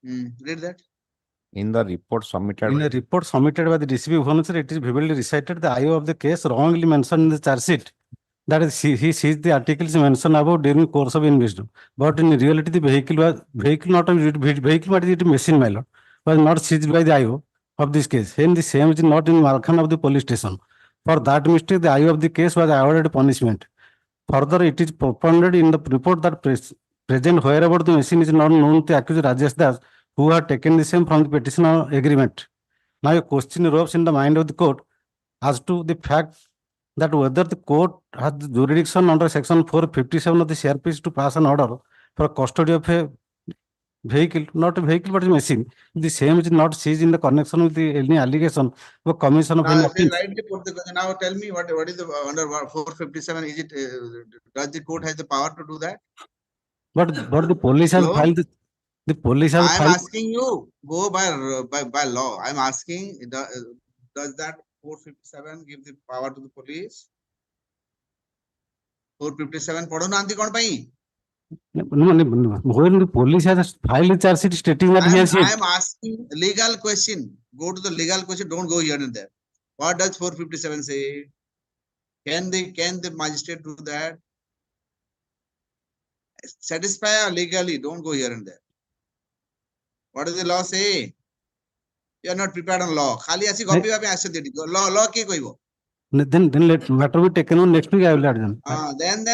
Read that. In the report submitted. In a report submitted by the DCP Bhubaneswar, it is vividly recited the IO of the case wrongly mentioned in the charge sheet. That is, he seized the articles mentioned above during the course of investigation. But in reality, the vehicle but it machine, my lord, was not seized by the IO of this case. Hence, the same is not in Malkhan of the police station. For that mistake, the IO of the case was awarded punishment. Further, it is propounded in the report that present wherever the machine is not known to accused Rajesh Das, who had taken the same from the petitioner agreement. Now, a question erupts in the mind of the court as to the fact that whether the court has the jurisdiction under section 457 of the CRPC to pass an order for custody of a vehicle, not a vehicle but a machine. The same is not seized in the connection with any allegation of commission of any offense. Now tell me what is the under 457? Is it does the court has the power to do that? But the police has filed The police have I'm filed. asking you, go by law. I'm asking, does that 457 give the power to the police? 457 ପଢୁ ନାହାନ୍ତି କଣ ପାଇଁ? When the police has filed a charge sheet stating that he has hit. I'm asking legal question. Go to the legal question. Don't go here and there. What does 457 say? Can the magistrate do that? Satisfy legally. Don't go here and there. What does the law say? You are not prepared on law. खाली ऐसी copy पे ऐसे दे दी. Law के कोई वो. Then let matter be taken on next week. I will add them. Then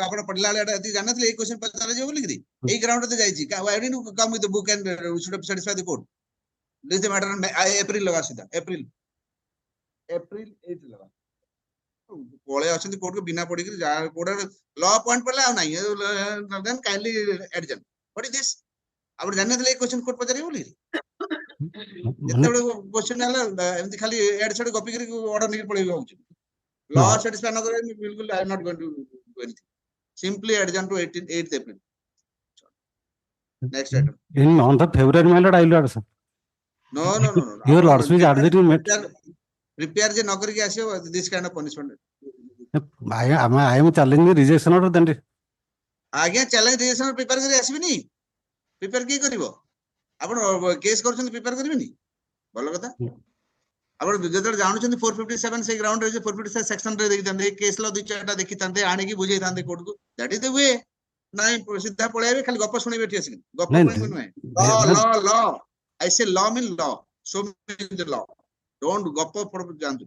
ଆପଣ ପଢିଲା ବେଳେ ଏଠି ଜାଣିନଥିଲେ ଏଇ question ପଚରାଯିବ ବୋଲିକିରି ଏଇ ground ରେ ତ ଯାଇଛି. Why didn't you come with the book and should have satisfied the court? This is the matter on April लगा सीधा. April 8 लगा. पळे अछंती कोर्ट को बिना पढिकरी जा कोर्ट लॉ पॉइंट पडला आ नाही. Then kindly adjourn. What is this? आपण ଜାଣିନଥିଲେ ଏଇ question court ପଚାରିବ ବୋଲିକିରି. ଯେତେବେଳେ क्वेश्चन ହେଲା ଏମିତି ଖାଲି ଏଡ ଛଡ କପି କରି ଅର୍ଡର ନେଇକି ପଳେଇବ ହଉଛି. Law satisfy न करे बिल्कुल I am not going to do anything. Simply adjourn to 8th April. Next item. On the February, my lord, I will add, sir. No. Your lordship is added. Prepare je नौकरी के आसियो this kind of punishment. I am challenging the rejection order then. आज्ञा challenge rejection prepare କରି ଆସିबिनी. Prepare की करिवो? आपण case करछन prepare करबिनी. भलो कथा. आपण जेतले जानुछन 457 से ग्राउंड रे 457 सेक्शन रे देखि तांते केस लो 2-4टा देखि तांते आणी की बुझे तांते कोर्ट को. That is the way. नाही सीधा पळेबे खाली गप्प सुने बेठी आसी. गप्प कोन नुहे. Law. I say law mean law. So mean the law. Don't गप्प पड़ जानतु.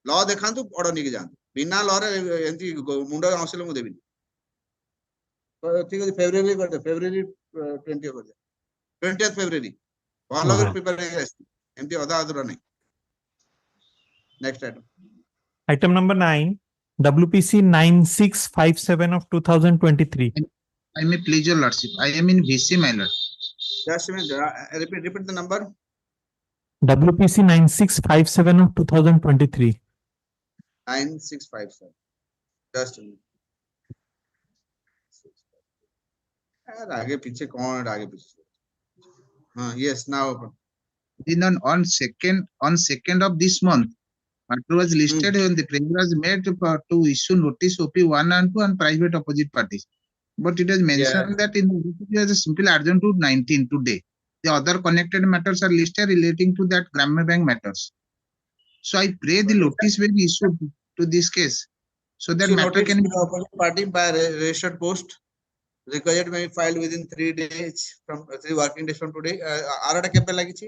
Law देखांतु ऑर्डर नेकी जानतु. बिना लॉ रे एंती मुंडा आंसले मु देबिनी. तो ठीक है फेब्रुअरी कर दे. फेब्रुअरी 20 कर दे. 20th February. All over prepare empty other नहीं. Next item. Item number 9, WPC 9657 of 2023. I may please your lordship. I am in VC, my lord. Just a minute. Repeat the number. WPC 9657 of 2023. 9657. Just a minute. आगे पीछे कौन आगे पीछे. Yes, now open. Then on second of this month, matter was listed when the prayer was made to issue notice OP1 and 2 and private opposite parties. But it is mentioned that in the as a simple adjourn to 19 today. The other connected matters are listed relating to that Grammy Bank matters. So I pray the notice will be issued to this case so that matter can be opposite party by registered post. Required may be filed within 3 days from 3 working days from today. आराटा केबे लागि छि?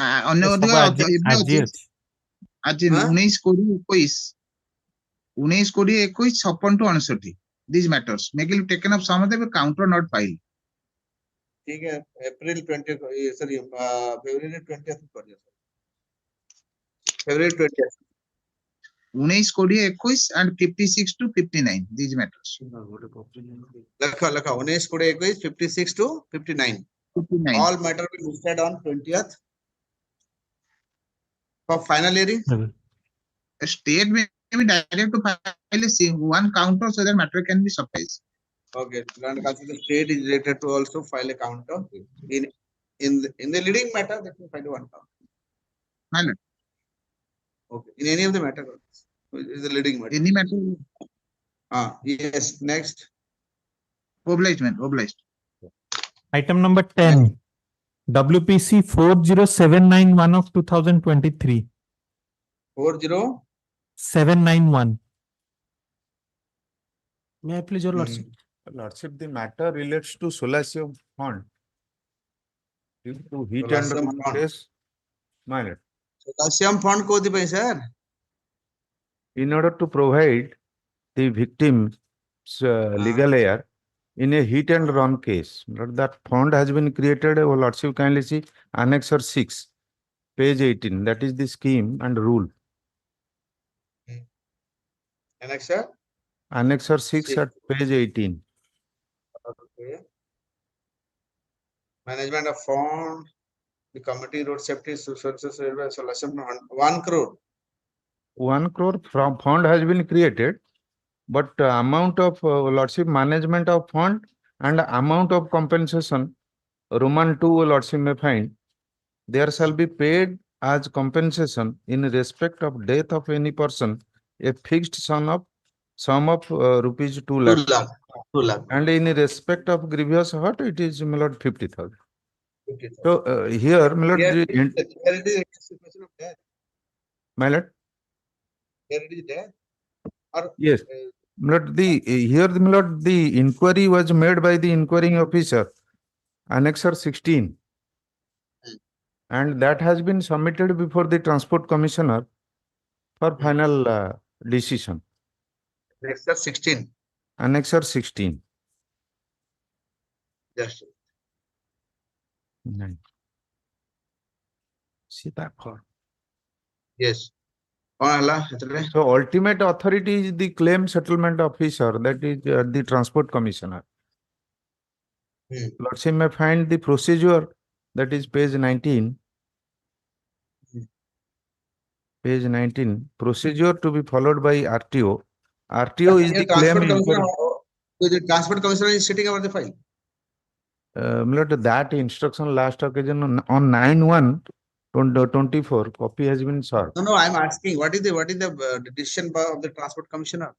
अन्य आज 19 कोड़ी 21 56 to 59 these matters may be taken up some of them counter not filed. ठीक है April 20 sorry February 20th कर दिया. February 20th. 19 कोड़ी 21 and 56 to 59 these matters. लखा 19 कोड़ी 21 56 to 59. All matter will be listed on 20th. For final hearing, a state may be direct to file one counter so that matter can be sufficed. Okay, the state is directed to also file a counter in the leading matter. That will file one counter. Okay, in any of the matter, is the leading matter. Any matter. Yes. Next. Obliged. Item number 10, WPC 40791 of 2023. 40791. May I please your lordship? Lordship, the matter relates to Solasium Fund. Due to heat and run case, my lord. Solasium Fund को दी sir. In order to provide the victim's legal aid in a hit and run case, that fund has been created. Lordship kindly see Annexure 6, page 18. That is the scheme and rule. Annexure 6 at page 18. Okay. Management of fund, the committee road safety services Solasium 1 crore. 1 crore from fund has been created, but amount of lordship management of fund and amount of compensation Roman 2, Lordship may find, there shall be paid as compensation in respect of death of any person a fixed sum of rupees 2 lakh. 2 lakh. 2 lakh. And in respect of grievous hurt, it is, my lord, 50,000. 50,000. So here, my lord, Here the it is execution of death. my lord, Here it is death. Or, yes, my lord, here, my lord, the inquiry was made by the inquiring officer, Annexer 16. And that has been submitted before the Transport Commissioner for final decision. Annexer 16. Annexer 16. Just. Right. See that for. Yes. So ultimate authority is the claim settlement officer, that is the Transport Commissioner. Lordship may find the procedure, that is page 19. Page 19, procedure to be followed by RTO. RTO is the claim inquiry. The Transport Commissioner is sitting over the file. That instruction last occasion on 9/1/24 copy has been served. No, I'm asking what is the decision of the Transport Commissioner?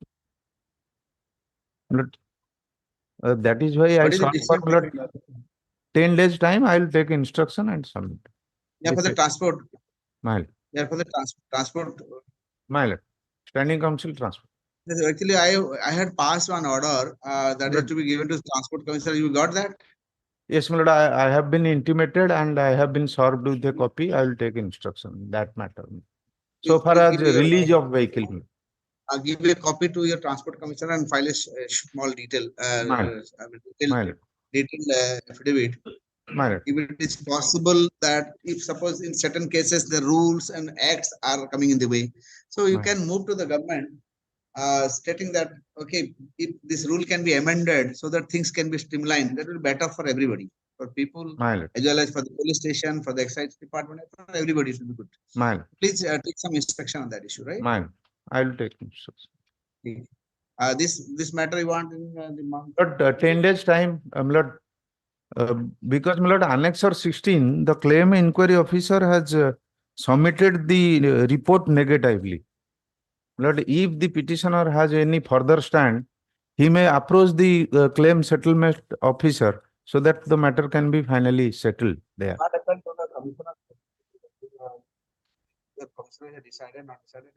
That is why I What is the sought decision? for 10 days time. I will take instruction and submit. Yeah, for the transport. Mile. Yeah, for the transport. Mile. Standing Council transport. Yes, actually, I had passed one order that is to be given to the Transport Commissioner. You got that? Yes, my lord, I have been intimated and I have been served with a copy. I will take instruction in that matter. So far as release of vehicle. I'll give you a copy to your Transport Commissioner and file a small detailed affidavit. If it is possible that if suppose in certain cases the rules and acts are coming in the way, so you can move to the government stating that, okay, if this rule can be amended so that things can be streamlined, that will be better for everybody, for people, as well as for the police station, for the excise department, for everybody, it will be good. Please take some inspection on that issue, right? I will take instruction. This matter you want in the month? But 10 days time, Lord, because my lord, Annexer 16, the claim inquiry officer has submitted the report negatively. Lord, if the petitioner has any further stand, he may approach the claim settlement officer so that the matter can be finally settled there. The commissioner has decided, not decided.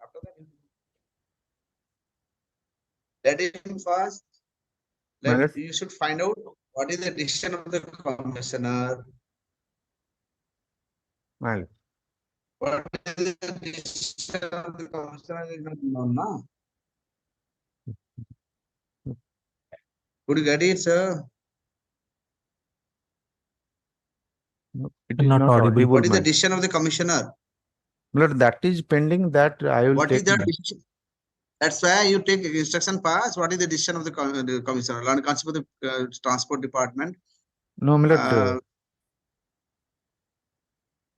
After that, let him first. You should find out what is the decision of the commissioner. What is the decision of the commissioner is not known now. Could you get it, sir? It is not audible. What is the decision of the commissioner? Lord, that is pending, that I will What take. is the decision? That's why you take instruction pass. What is the decision of the commissioner? Land Constable of the Transport Department. No, my lord.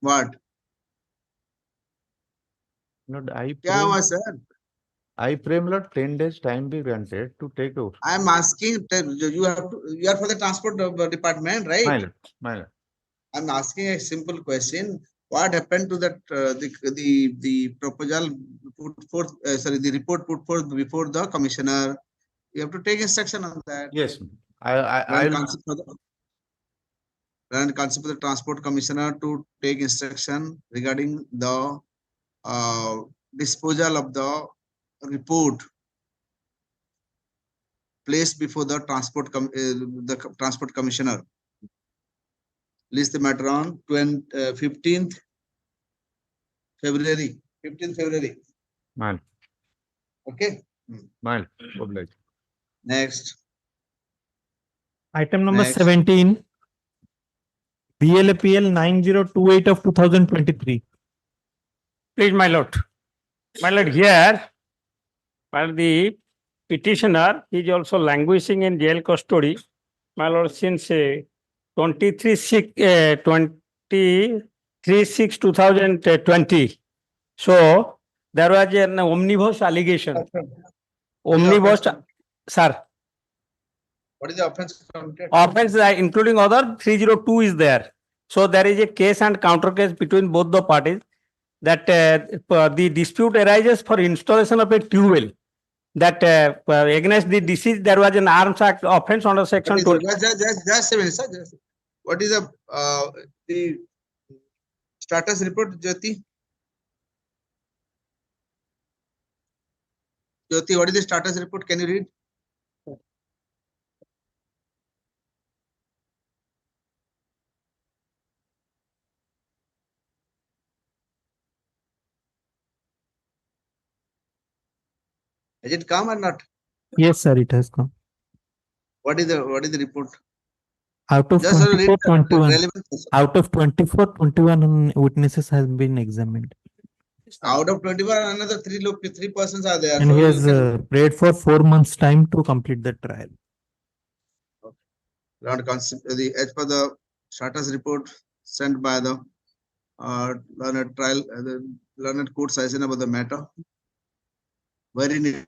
What? Lord, I pray, sir? I pray, my lord, 10 days time be granted to take over. I am asking, you are for the Transport Department, right? My lord. I am asking a simple question. What happened to that the proposal put forth? The report put forth before the commissioner. You have to take instruction on that. Yes, Land Constable of the Transport Commissioner to take instruction regarding the disposal of the report placed before the Transport Commissioner. List the matter on 15th February. 15th February. Okay. Next. Item number 17. BLAPL 9028 of 2023. Please, my lord. My lord, here, while the petitioner is also languishing in jail custody, my lord, since 23/6/2020. So there was an omnibus allegation. Omnibus, sir. What is the offense committed? Offense including other 302 is there. So there is a case and counter case between both the parties that the dispute arises for installation of a tube well. That against the deceased there was an Arms Act offense under section 20. Just a minute, sir. What is the status report, Jyoti? Jyoti, what is the status report? Can you read? Has it come or not? Yes, sir, it has come. What is the report? Out of Just read 24, the 21. relevant question. Out of 24, 21 witnesses has been examined. Out of 21, another three persons are there. And So he you has can- prayed for 4 months' time to complete the trial. As per the status report sent by the learned trial, the learned court session about the matter, wherein it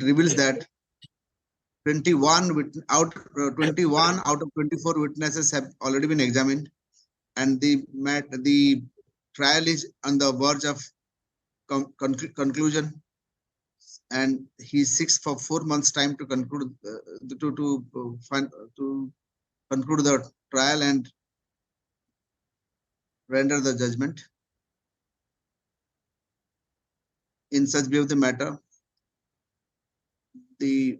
reveals that 21 out of 24 witnesses have already been examined, and the trial is on the verge of conclusion, and he seeks for 4 months' time to conclude to conclude the trial and render the judgment. In such view of the matter, the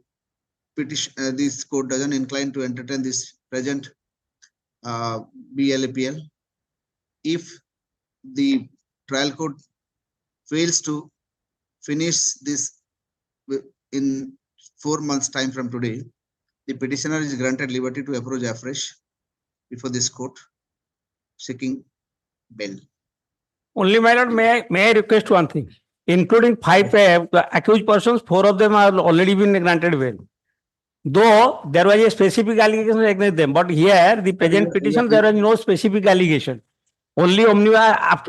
petition, this court doesn't incline to entertain this present BLAPL. If the trial court fails to finish this in 4 months' time from today, the petitioner is granted liberty to approach afresh before this court seeking bail. Only, my lord, may I request one thing? Including 5 accused persons, 4 of them are already been granted bail. Though there was a specific allegation against them, but here the present petition there was no specific allegation. Only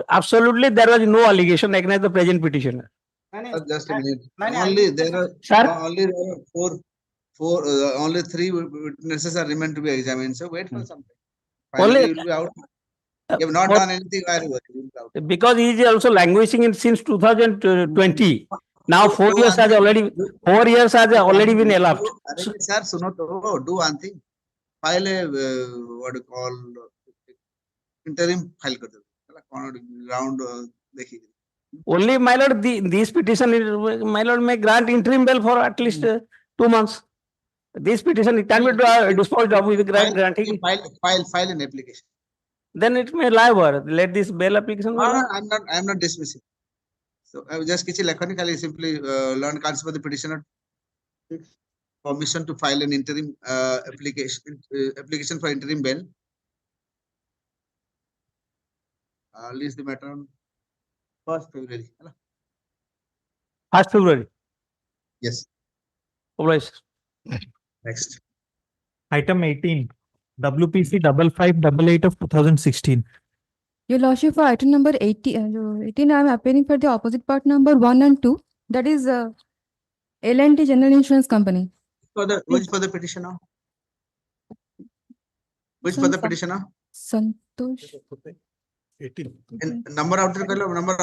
absolutely there was no allegation against the present petitioner. Just a minute. Only there are only 3 witnesses are remained to be examined. So wait for some time. Finally, you will be out. You have not done anything. Why you will be out? Because he is also languishing in since 2020. Now 4 years has already been elapsed. Sir, suno to, do one thing. File a what you call interim file kar do. Round dekhi. Only, my lord, this petition is, my lord, may grant interim bail for at least 2 months. This petition it can be disposed of with granting. File an application. Then it may lie over. Let this bail application. I'm not dismissing. So I just laconically simply learned counsel for the petitioner permission to file an interim application for interim bail. Lease the matter on 1st February. 1st February. Yes. Obliged. Next. Item 18, WPC 5588 of 2016. Your Lordship, for item number 18, I am appearing for the opposite part number 1 and 2. That is L&T General Insurance Company. Which for the petitioner? Which for the petitioner? Santosh. 18. Number out number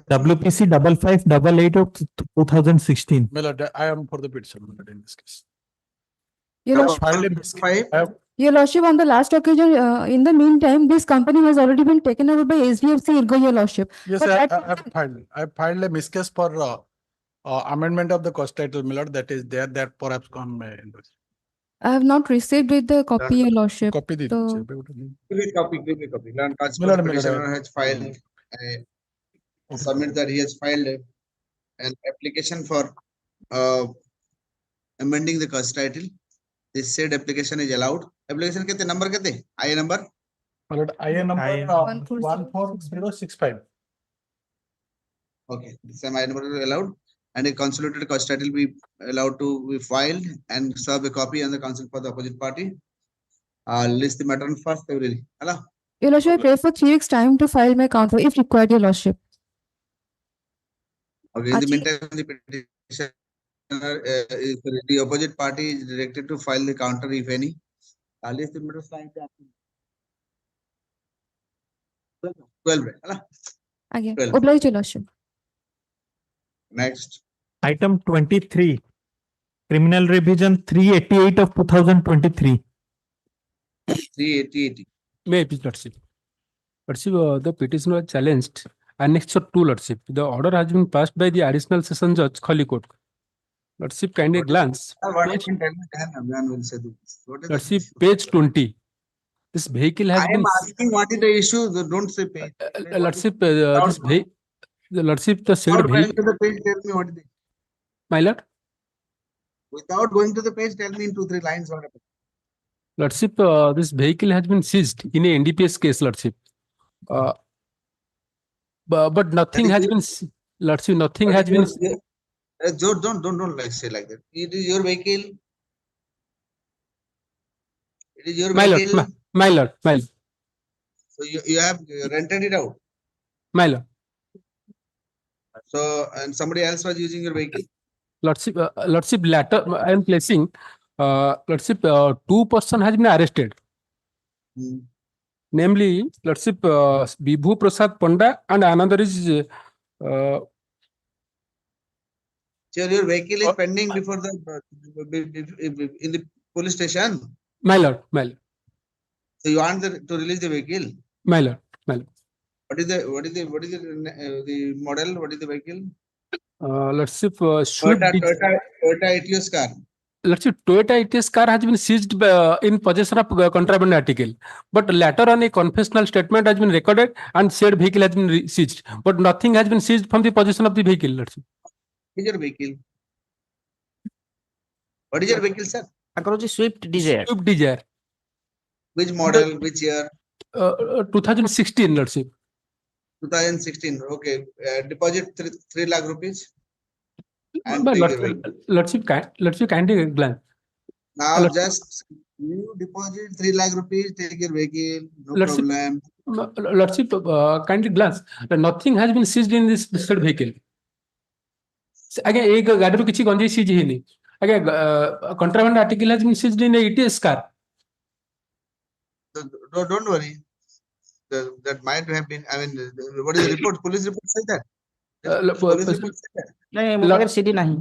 WPC 5588 of 2016. I am for the petition in this case. Your Lordship, on the last occasion, in the meantime, this company has already been taken over by HDFC Ergo, Your Lordship. Yes, I filed a miscase for amendment of the cost title, my lord. That is there. That perhaps come. I have not received with the copy, Your Lordship. Copy. Give me copy. Learned counsel for the petitioner has filed submit that he has filed an application for amending the cost title. This said application is allowed. Application kete number kete? IA number? IA number 14065. Okay, this time IA number is allowed, and a consolidated cost title will be allowed to be filed and serve a copy on the counsel for the opposite party. List the matter on 1st February. Hello. Your Lordship, I pray for 3 weeks time to file my counter if required, Your Lordship. Okay, in the meantime, the petitioner the opposite party is directed to file the counter if any. Alice the middle slide. 12 रे, है ना? ଆଜ୍ଞା 12. ଓବ୍ଲାଇ ଚলে আসুন। Next. Item 23, criminal revision 388 of 2023. 388. May I please, Lordship? Lordship, the petition was challenged. Annexure 2, Lordship. The order has been passed by the additional session judge, Khali Court. Lordship, kindly glance. What Page, can tell me, then Abhiyan will say this. What is the Lordship, issue? page 20. This vehicle has I been. am asking what is the issue. Don't say page. Lordship, this vehicle. Lordship, the said Without going vehicle. to the page, tell me what is it. My lord. Without going to the page, tell me in 2-3 lines what happened. Lordship, this vehicle has been seized in a NDPS case, Lordship. But nothing has been. Lordship, nothing has been. Don't like say like that. It is your vehicle. It is your My lord, vehicle. my lord, my lord. So you have rented it out. My lord. So and somebody else was using your vehicle. Lordship, Lordship, latter I am placing. Lordship, 2 persons has been arrested. Namely, Lordship, Bibhu Prasad Panda and another is. So your vehicle is pending before the in the police station. My lord, my lord. So you want to release the vehicle. My lord, my lord. What is the model? What is the vehicle? Lordship, Toyota Etios car. Lordship, Toyota Etios car has been seized in possession of contraband article, but later on a confessional statement has been recorded and said vehicle has been seized, but nothing has been seized from the possession of the vehicle. Lordship. What is your vehicle? What is your vehicle, sir? Swift Desire. Swift Desire. Which model? Which year? 2016, Lordship. 2016. Okay. Deposit 3 lakh rupees. And Lordship, kindly glance. Now just you deposit 3 lakh rupees, take your vehicle, no Lordship, problem. Lordship, kindly glance. Nothing has been seized in this said vehicle. Again, एक गाड़ी रो किसी गंजी seize ही नहीं. Again, contraband article has been seized in a ETS car. Don't worry. That might have been. I mean, what is the report? Police report say that. Police report say that.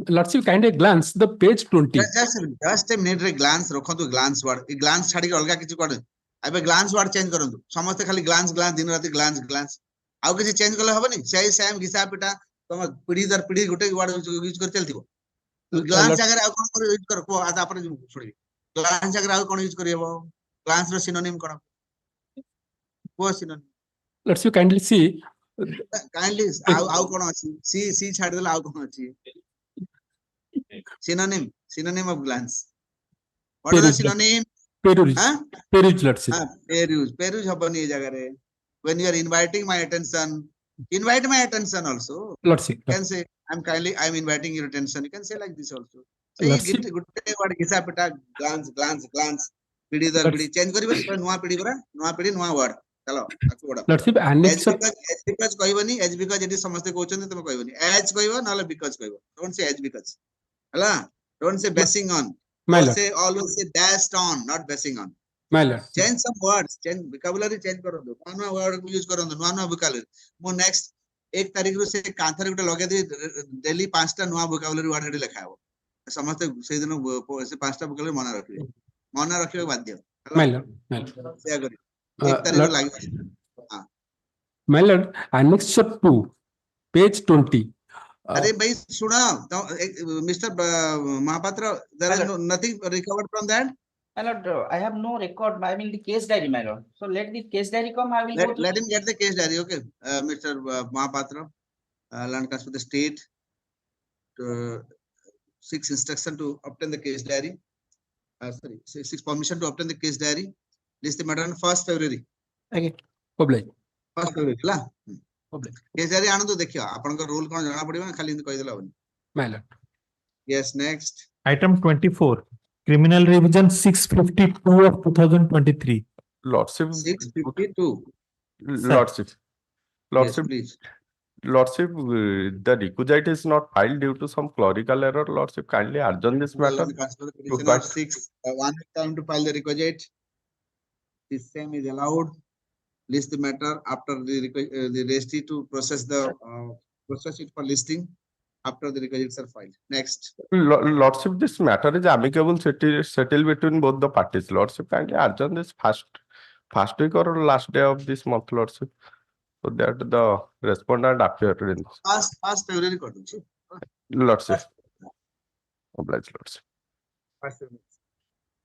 Lordship, kindly glance the page 20. Just a minute. Glance. रखो glance word. Glance छाड़ी के अलगा किसी को नहीं. अब glance word change करो तो. समझते खाली glance दिन रात glance. आउ किसी change करो हबनी. सही same घिसा पिटा. तम पीढ़ी दर पीढ़ी गुटे word यूज कर चलती हो. Glance अगर आउ कौन यूज करो को आता आपने छोड़ी. Glance अगर आउ कौन यूज करिए वो. Glance रो synonym कौन. वो synonym. Let's you kindly see. Kindly आउ कौन अच्छी. See छाड़ देला आउ कौन अच्छी. Synonym of glance. What is the synonym? Peruse. Peruse, let's see. Peruse hapani jaga re. When you are inviting my attention, invite my attention also. Let's see. You can say, I'm inviting your attention. You can say like this also. Say good word gisa pita glance. Pidi dar pidi change kariba. Nuwa pidi nuwa word. Chalo. Let's see. As because koibani. As because it is samaste kochandi tama koibani. As koiba nala because koiba. Don't say as because. Hala. Don't say basing on. Always say based on, not basing on. Change some words. Change vocabulary. Change करो दो. नया word use करो दो. नया vocabulary. मो next 1 तारीख रो से कांथर गुटे लगे दे डेली 5टा नया vocabulary word हेडी लिखा हो. समझते से दिन से 5टा vocabulary मना रखिए. मना रखिए बाध्य. क्या करें? 1 तारीख को लगे. हाँ. My lord, annexure 2, page 20. अरे भाई सुना Mr. Mahapatra, there is nothing recovered from that. My lord, I have no record. I mean the case diary, my lord. So let the case diary come. I will let him get the case diary. Okay, Mr. Mahapatra, Land Council of the State seeks instruction to obtain the case diary. Sorry, seeks permission to obtain the case diary. List the matter on 1st February. Okay, public. 1st February, la. Case diary आनंद देखियो. अपन का rule कौन जाना पड़ेगा? खाली इनको कह दिला बनी. My lord. Yes, next. Item 24. Criminal Revision 652 of 2023. Lordship. 652. Lordship. Yes, please. Lordship, the requisite is not filed due to some clerical error. Lordship, kindly adjourn this matter. Consider the to petitioner quite- 6, 1 week time to file the requisite. The same is allowed. List the matter after the registry to process it for listing after the requisites are filed. Next. Lordship, this matter is amicable settled between both the parties. Lordship, kindly adjourn this first week or last day of this month, Lordship, so that the respondent appear in this. First February कर दूँ Lordship. Oblige, Lordship.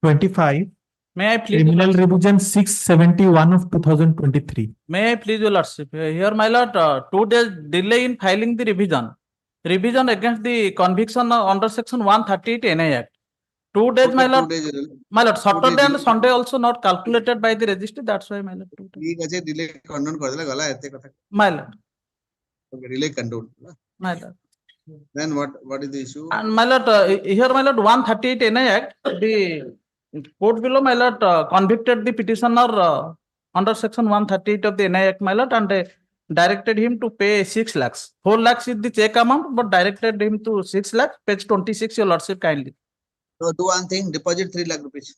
25. May I please? Criminal Revision 671 of 2023. May I please, Your Lordship? Here, my lord, 2 days delay in filing the revision against the conviction under section 138 NI Act. 2 days, my lord. My lord, Saturday and Sunday also not calculated by the registry. That's why, my lord. ठीक है delay condone कर देला गला ऐसे कथा. My lord. Okay, delay condone. My lord. Then what is the issue? And my lord, here, my lord, 138 NI Act, the court below, my lord, convicted the petitioner under section 138 of the NI Act, my lord, and directed him to pay 6 lakhs. 4 lakhs is the check amount, but directed him to 6 lakhs. Page 26, Your Lordship, kindly. So do one thing, deposit 3 lakh rupees.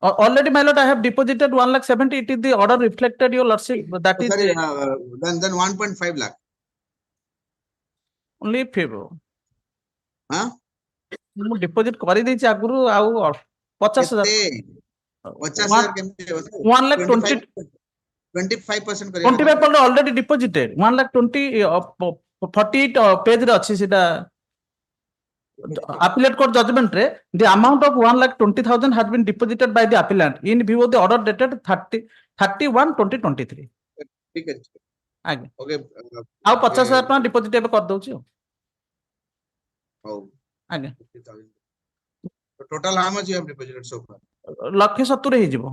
Already, my lord, I have deposited 1 lakh 70. It is the order reflected, Your Lordship. That is Sorry, then 1.5 lakh. only favor. Huh? ମୁଁ deposit କରିଦେଇଛି ଆଗରୁ ଆଉ 50,000. 50,000 କେମିତି ହେବ? 1 lakh 20. 25% 25% already deposited. 1 lakh 20, 48 page ରେ ଅଛି ସେଟା. Appellate court judgment re, the amount of 1 lakh 20,000 has been deposited by the appellant in view of the order dated 30/1/2023. ठीक है. आगे. Okay. ଆଉ 50,000 ଟଙ୍କା deposit ଏବେ କରିଦଉଛି ଆଉ. ହଉ. ଆଜ୍ଞା. 50,000. So total how much you have deposited so far? 1,70,000 ହେଇଯିବ.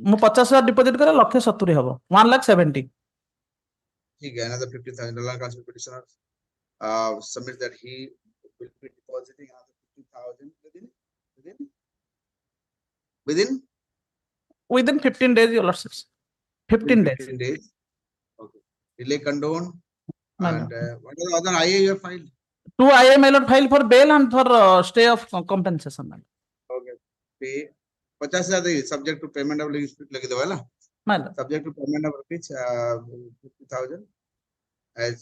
ମୁଁ 50,000 deposit କରେ 1,70,000 ହବ. 1 lakh 70. ठीक है. Another $50,000 counsel petitioner submits that he will be depositing another 50,000 within 15 days, Your Lordship. 15 days. 15 days. Okay. Delay condone. And what are the other IA you have filed? 2 IA, my lord, file for bail and for stay of compensation. Okay. Pay 50,000 is subject to payment of lagi dewa la. Subject to payment of rupees 50,000 as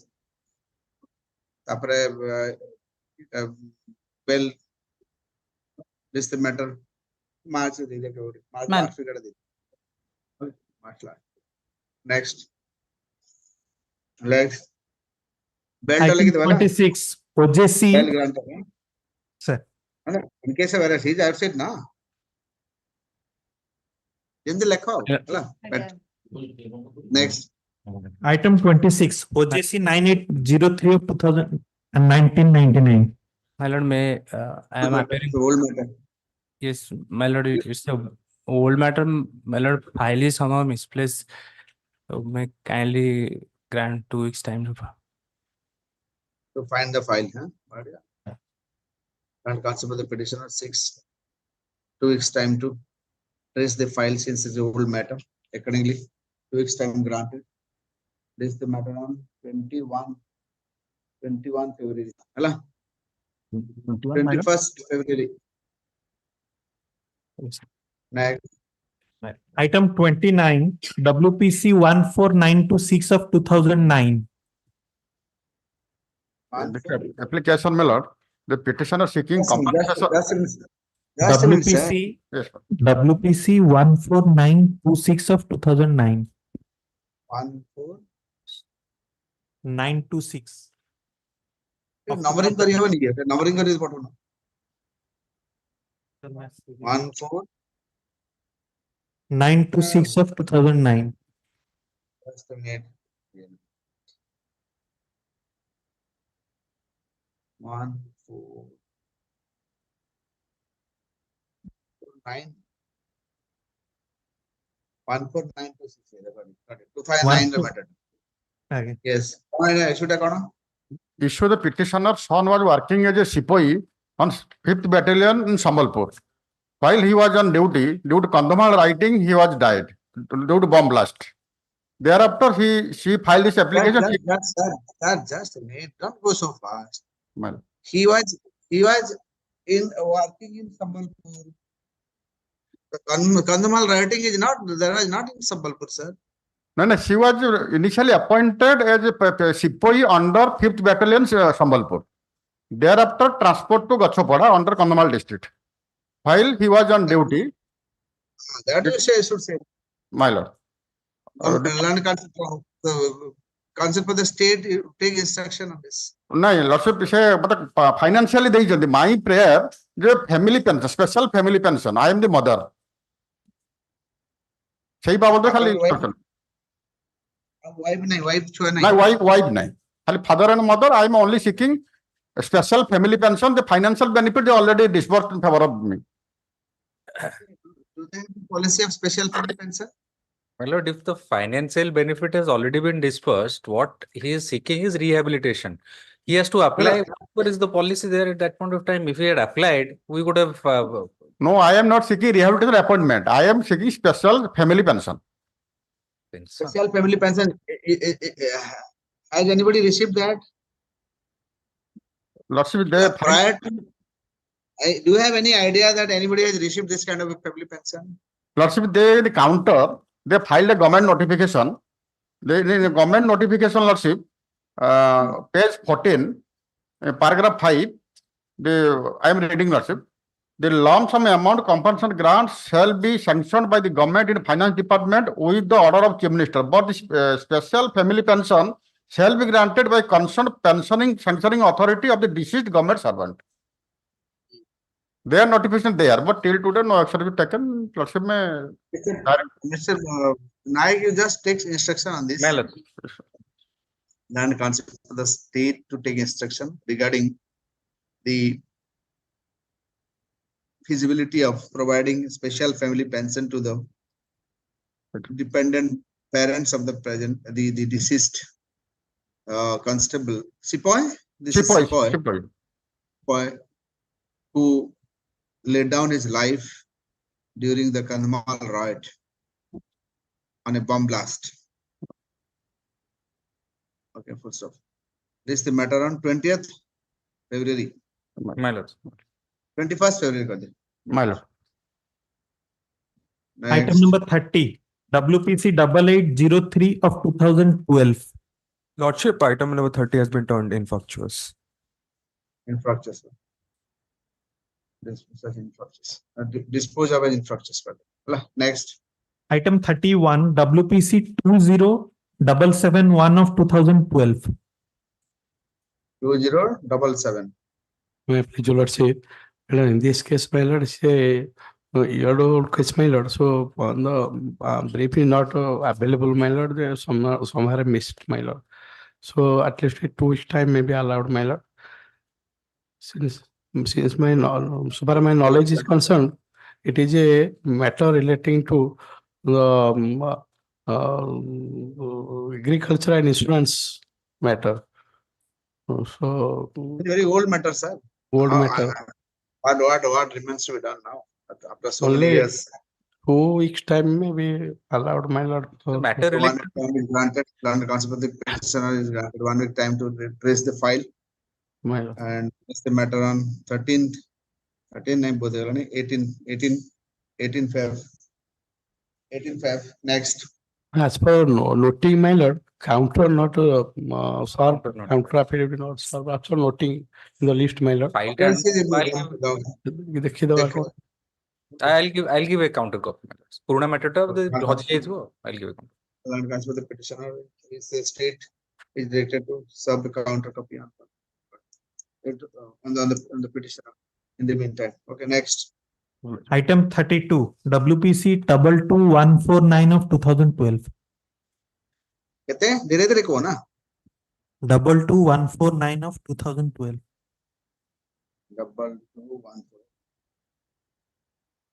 tapare bail this the matter March de deke March figure de. Okay. March last. Next. Bail lagi dewa la. 26. OJC. Bail grant kar. Sir. In case of arrest, he's outside now. In the lekho. Next. Item 26. OJC 9803 of 1999. My lord, may I am appearing. Old matter. Yes, my lord, it's a old matter. My lord, file is somehow misplaced. So may kindly grant 2 weeks time to find the file, huh? And consider the petitioner 2 weeks time to trace the file since it's an old matter. Accordingly, 2 weeks time granted. Trace the matter on 21 February. Hello? 21st February. Next. Item 29. WPC 14926 of 2009. Application, my lord. The petitioner seeking compensation. WPC, Yes, sir. WPC 14926 of 2009. 14926. Numbering kari haba nahi hai. Numbering kari is what one. 14926 of 2009. Just a minute. 149. 14926. Got it. 259 the matter. Okay. Yes. Issue ta kona? Issue the petitioner's son was working as a Sipahi on 5th Battalion in Sambalpur. While he was on duty, due to Kandhamal writing, he was died due to bomb blast. Thereafter, she filed this application. That's just a minute. Don't go so fast. Well, He was in working in Sambalpur. The Kandhamal writing is not there is not in Sambalpur, sir. no, she was initially appointed as a Sipahi under 5th Battalion, Sambalpur. Thereafter, transport to Gachopada under Kandhamal district. While he was on duty, That you say should say. my lord. Land council for the state you take instruction on this. No, lordship say, but financially they just my prayer, the family pension, special family pension. I am the mother. Say बाबा खाली wife छुआ नहीं. My wife nahi. खाली father and mother. I am only seeking a special family pension. The financial benefit is already disbursed in favor of me. Do they have a policy of special family pension? My lord, if the financial benefit has already been dispersed, what he is seeking is rehabilitation. He has to apply. What is the policy there at that point of time? If he had applied, we would have. No, I am not seeking rehabilitation appointment. I am seeking special family pension. Special family pension. Has anybody received that? Lordship, they prior to. Do you have any idea that anybody has received this kind of a family pension? Lordship, they in the counter, they filed a government notification. The government notification, Lordship, page 14, paragraph 5, I am reading, Lordship. The lump sum amount compensation grant shall be sanctioned by the government in finance department with the order of chief minister. But the special family pension shall be granted by concerned sanctioning authority of the deceased government servant. Their notification there, but till today no action has been taken. Lordship, Mr. Naik, you just take instruction on this. Land council for the state to take instruction regarding the feasibility of providing special family pension to the dependent parents of the the deceased constable Sipahi. This is Sipahi who laid down his life during the Kandhamal riot on a bomb blast. Okay, full stop. This is the matter on 20th February. My lord. 21st February. My lord. Item number 30, WPC 8803 of 2012. Lordship, item number 30 has been turned infructuous. Infructuous. Dispose of as infructuous. Next. Item 31, WPC 20771 of 2012. 2077. My pleasure, Lordship. In this case, my lord, say your case, my lord. So on the briefing not available, my lord. There somewhere missed, my lord. So at least 2 weeks time may be allowed, my lord. Since my so far my knowledge is concerned, it is a matter relating to the agriculture and insurance matter. So very old matter, sir. Old matter. What remains to be done now? After so many Only years. 2 weeks time may be allowed, my lord. The matter One week time is granted. Land council for the petitioner is granted 1 week time to trace the file. My lord. And it's the matter on 18 Feb. Next. As per noting, my lord, counter not served, counter affidavit not served, after noting in the list, my lord. I'll give a counter copy. Purna matter to the I'll give a counter. Land council for the petitioner is the state is directed to serve the counter copy on the petitioner in the meantime. Okay, next. Item 32, WPC 22149 of 2012. कहते हैं धीरे धीरे को ना 22149 of 2012. 2214.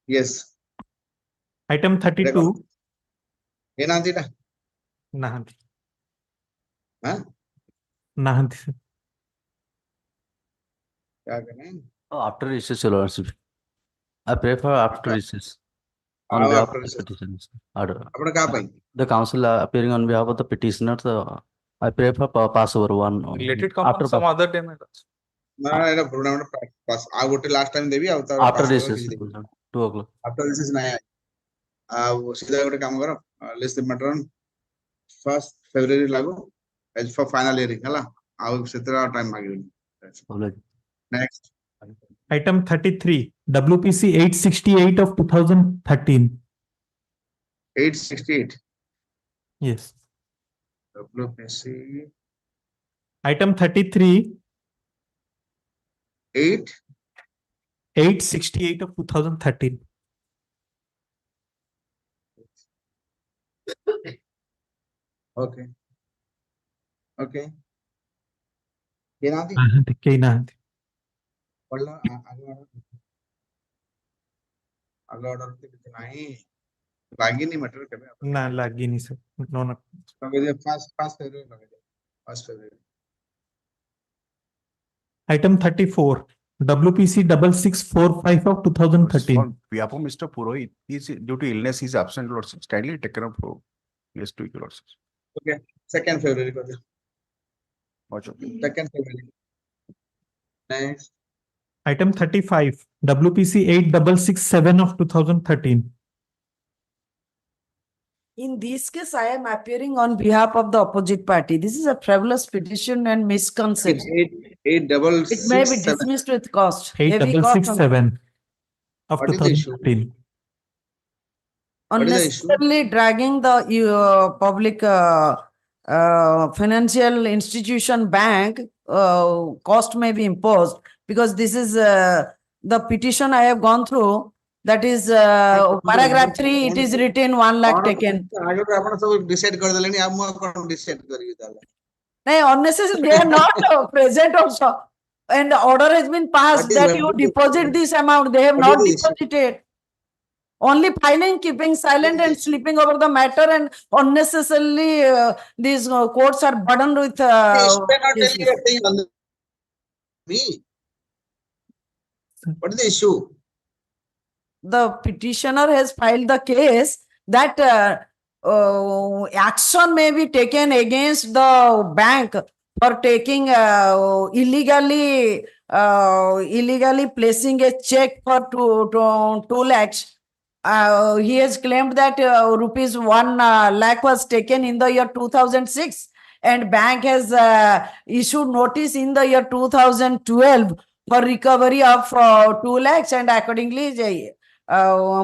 Yes. Item 32. Nahanti na? Nahanti. Huh? Nahanti, sir. क्या करना है? After recess, Lordship. I prefer after recess. on How behalf after of the recess? petitioners. Order. ଆପଣ କାହା ପାଇଁ? The council appearing on behalf of the petitioners, I pray for pass over one. Let it come after on some pass- other day, my lords. ନା ଏଇଟା ପୁରୁଣା ଗୋଟେ pass ଆଉ ଗୋଟେ last time ଦେବି ଆଉ ତାର after pass this over is କିଛି ଦେବି 2 o'clock. ଆଫ୍ଟର ରିସେସ୍ ନାହିଁ ଆଉ ସିଧା ଗୋଟେ କାମ କର let's matter on 1st February ଲାଗୁ as for final hearing ହେଲା ଆଉ ସେଥିରେ time ମାଗିବିନି next Item 33, WPC 868 of 2013. 868 Yes. WPC Item 33, 868 of 2013. okay okay ఏనాది କେହି ନାହାନ୍ତି। ପଢିଲ ଆଗ ଅର୍ଡର କିଛି ନାହିଁ ଲାଗିନି ମ୍ୟାଟର କେବେ ନା ଲାଗିନି sir. No, no. ଲଗେଇଦିଅ first February ଲଗେଇଦିଅ 1st February Item 34, WPC 6645 of 2013. On behalf of Mr. Purohit, due to illness, he is absent, Lordship. Kindly taken up for next week, Lordship. okay 2nd February कर दियो Watch out. 2nd February next Item 35, WPC 8667 of 2013. In this case, I am appearing on behalf of the opposite party. This is a frivolous petition and misconception. 8667 It may be dismissed with cost. Heavy cost on- 8667 of What is the issue? 2013. What is the issue? Unnecessarily dragging the public financial institution bank cost may be imposed because this is the petition I have gone through. That is paragraph 3. It is written 1 lakh taken. ଆଗରୁ ଆପଣ ସବୁ decide କରିଦେଲେଣି ଆଉ ମୁଁ କଣ decide କରିବି ତାହେଲେ No, unnecessary. They are not present also. And the order has been passed What is- that you what is- deposit this amount. They have what not is the issue? deposited. Only filing, keeping silent and sleeping over the matter, and unnecessarily these courts are burdened with cases. me what is the issue? The petitioner has filed the case that action may be taken against the bank for taking illegally placing a check for 2 lakhs. He has claimed that rupees 1 lakh was taken in the year 2006 and bank has issued notice in the year 2012 for recovery of 2 lakhs and accordingly they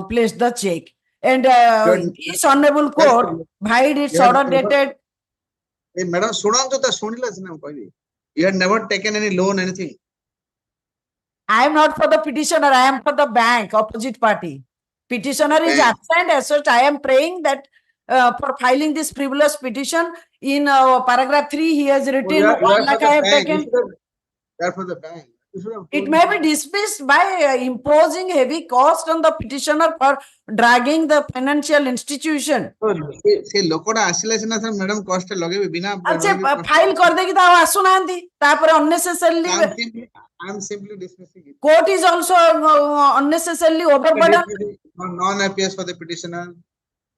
placed the check. And this honorable court made its order dated. Hey, madam, ଶୁଣନ୍ତୁ ତ ଶୁଣିଲେ ସିନା ମୁଁ କହିବି you had never taken any loan anything. I am not for the petitioner, I am for the bank, opposite party. Petitioner is absent, as such I am praying that for filing this frivolous petition in paragraph 3 he has written 1 lakh I have taken. Therefore the bank. It may be dismissed by imposing heavy cost on the petitioner for dragging the financial institution. ସେ ଲୋକଟା ଆସିଲେ ସିନା sir madam କଷ୍ଟ ଲଗେଇବେ ବିନା ଆଚ୍ଛା file କରିଦେଇକି ତ ଆଉ ଆସୁନାହାନ୍ତି ତାପରେ unnecessarily I'm simply dismissing it. court is also unnecessarily overburdened. Non-appears for the petitioner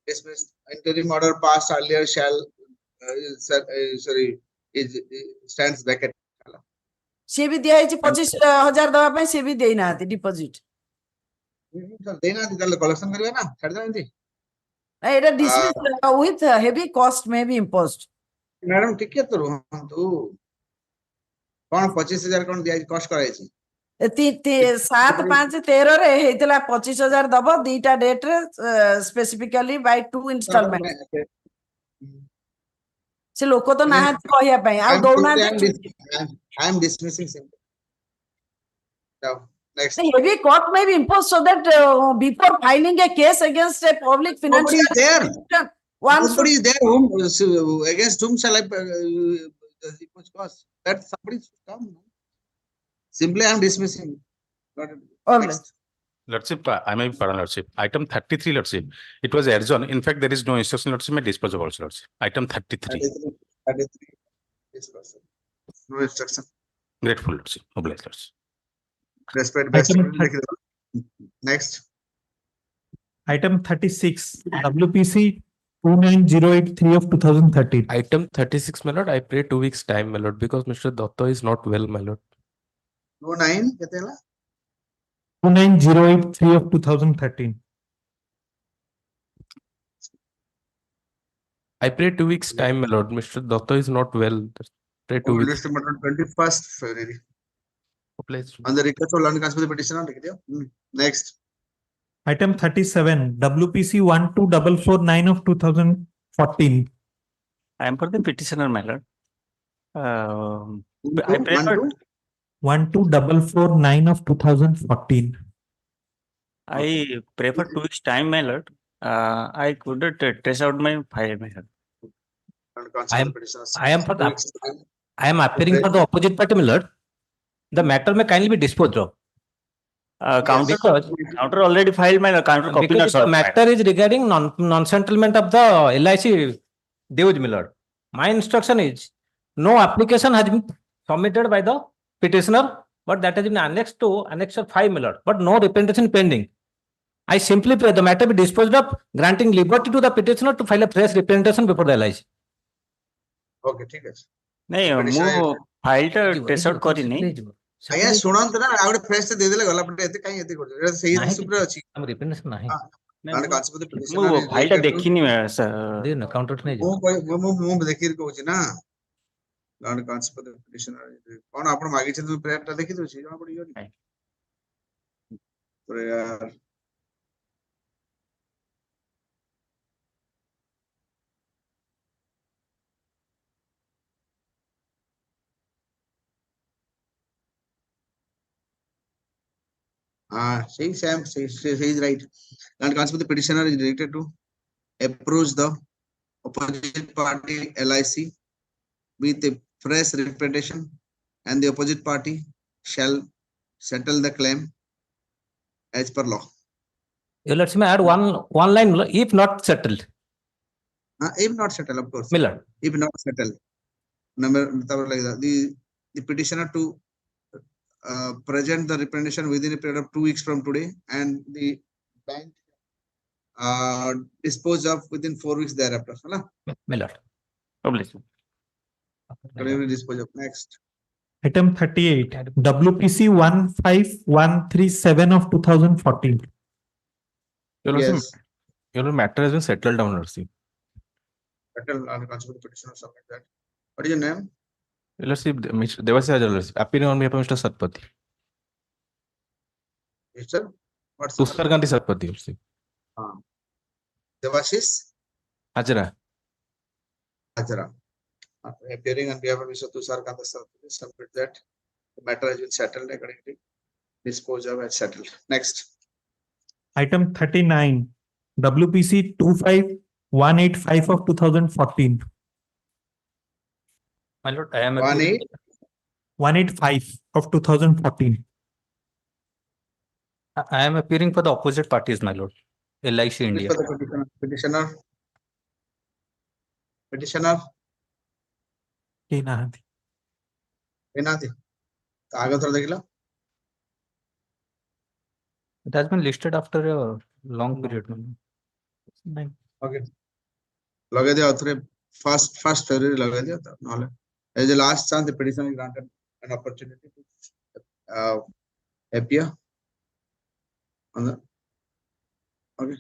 dismissed. Interim order passed earlier shall stands vacant. ସିଏ ବି ଦିଆହେଇଛି 25,000 ଦବା ପାଇଁ ସିଏ ବି ଦେଇନାହାନ୍ତି ଡିପୋଜିଟ ଦେଇନାହାନ୍ତି ତାହେଲେ କଲେକ୍ସନ କରିବେ ନା ଛାଡ଼ିଦେବେ ଏମିତି ଏଇଟା dismissed with heavy cost may be imposed. Madam ଟିକେ ତ ରୁହନ୍ତୁ କଣ 25,000 କଣ ଦିଆ କଷ୍ଟ କରାଯାଇଛି 7/5/13 ରେ ହେଇଥିଲା 25,000 ଦବ ଦିଟା ଡେଟ୍ ରେ ସ୍ପେସିଫିକାଲି ବାଇ 2 ଇନଷ୍ଟଲମେଣ୍ଟ ସେ ଲୋକ ତ ନାହାନ୍ତି କହିବା ପାଇଁ ଆଉ ଦଉନାହାନ୍ତି I am dismissing simply. Now, next. The heavy cost may be imposed so that before filing a case against a public financial institution, Nobody is there whom against whom shall I impose cost? That somebody should come. Simply I am dismissing. Next. Lordship, I may pardon, Lordship. Item 33, Lordship. It was adjourned. In fact, there is no instruction, Lordship, may dispose of also, Lordship. Item 33. 33 disposal. No instruction. Grateful, Lordship. Obliged, Lordship. Respect best. Next. Item 36, WPC 29083 of 2013. Item 36, my lord, I pray 2 weeks time, my lord, because Mr. Datta is not well, my lord. 29 ketela 29083 of 2013. I pray 2 weeks time, my lord. Mr. Datta is not well. Pray 2 weeks. List matter 21st February. Place. On the request of learned counsel petitioner. Next. Item 37, WPC 12449 of 2014. I am for the petitioner, my lord. I prefer 12449 of 2014. I prefer 2 weeks time, my lord. I couldn't trace out my file, my lord. I am appearing for the opposite party, my lord. The matter may kindly be disposed of. Counter already filed, my lord. Counter copy not Because the matter is regarding non-settlement of the LIC dues, my lord. My instruction is no application has been submitted by the petitioner, but that has been annexed to Annexure 5, my lord, but no representation pending. I simply pray the matter be disposed of, granting liberty to the petitioner to file a fresh representation before the LIC. Okay, ठीक है. नहीं मु file टा test out करी नहीं आया सुनंत ना out fresh से दे देले गला पटे एते काई एते कर एटा सही सुपर अछि हम रिप्रेजेंटेशन नहीं कारण कांसेप्ट द मु petitioner फाइल टा देखी नहीं सर दे ना काउंटर नहीं मु देखिर कहूची ना कारण कांसेप्ट द petitioner कोन आपण मागी छै तू प्रेयर टा देखि दोछि जमा पड़ी गयो prayer same, is right. And concept the petitioner is directed to approach the opposite party LIC with a fresh representation, and the opposite party shall settle the claim as per law. Let me add one line, if not settled. If not settled, of course. Miller. If not settled. Number like that. The petitioner to present the representation within a period of 2 weeks from today, and the bank dispose of within 4 weeks thereafter. Miller. Dispose of. Next. Item 38, WPC 15137 of 2014. Yes. Your matter has been settled down, Mercy. Settled on the concept of the petitioner submit that. What is your name? Let's see, Mr. Devasya, appearing on behalf of Mr. Satpathy. Mr. What's Tushar Gandhi Satpathy. Devashis Hajra. Hajra. Appearing on behalf of Mr. Tushar Gandhi Satpathy, submit that the matter has been settled accordingly. Dispose of as settled. Next. Item 39, WPC 25185 of 2014. My lord, I am 185 of 2014. I am appearing for the opposite parties, my lord. LIC India. For the petitioner. Petitioner. Enadi. Agathar dekila. It has been listed after a long period. Okay. लगे दिया author first February लगे दिया था नॉले as the last chance the petitioner is granted an opportunity to appear on the okay.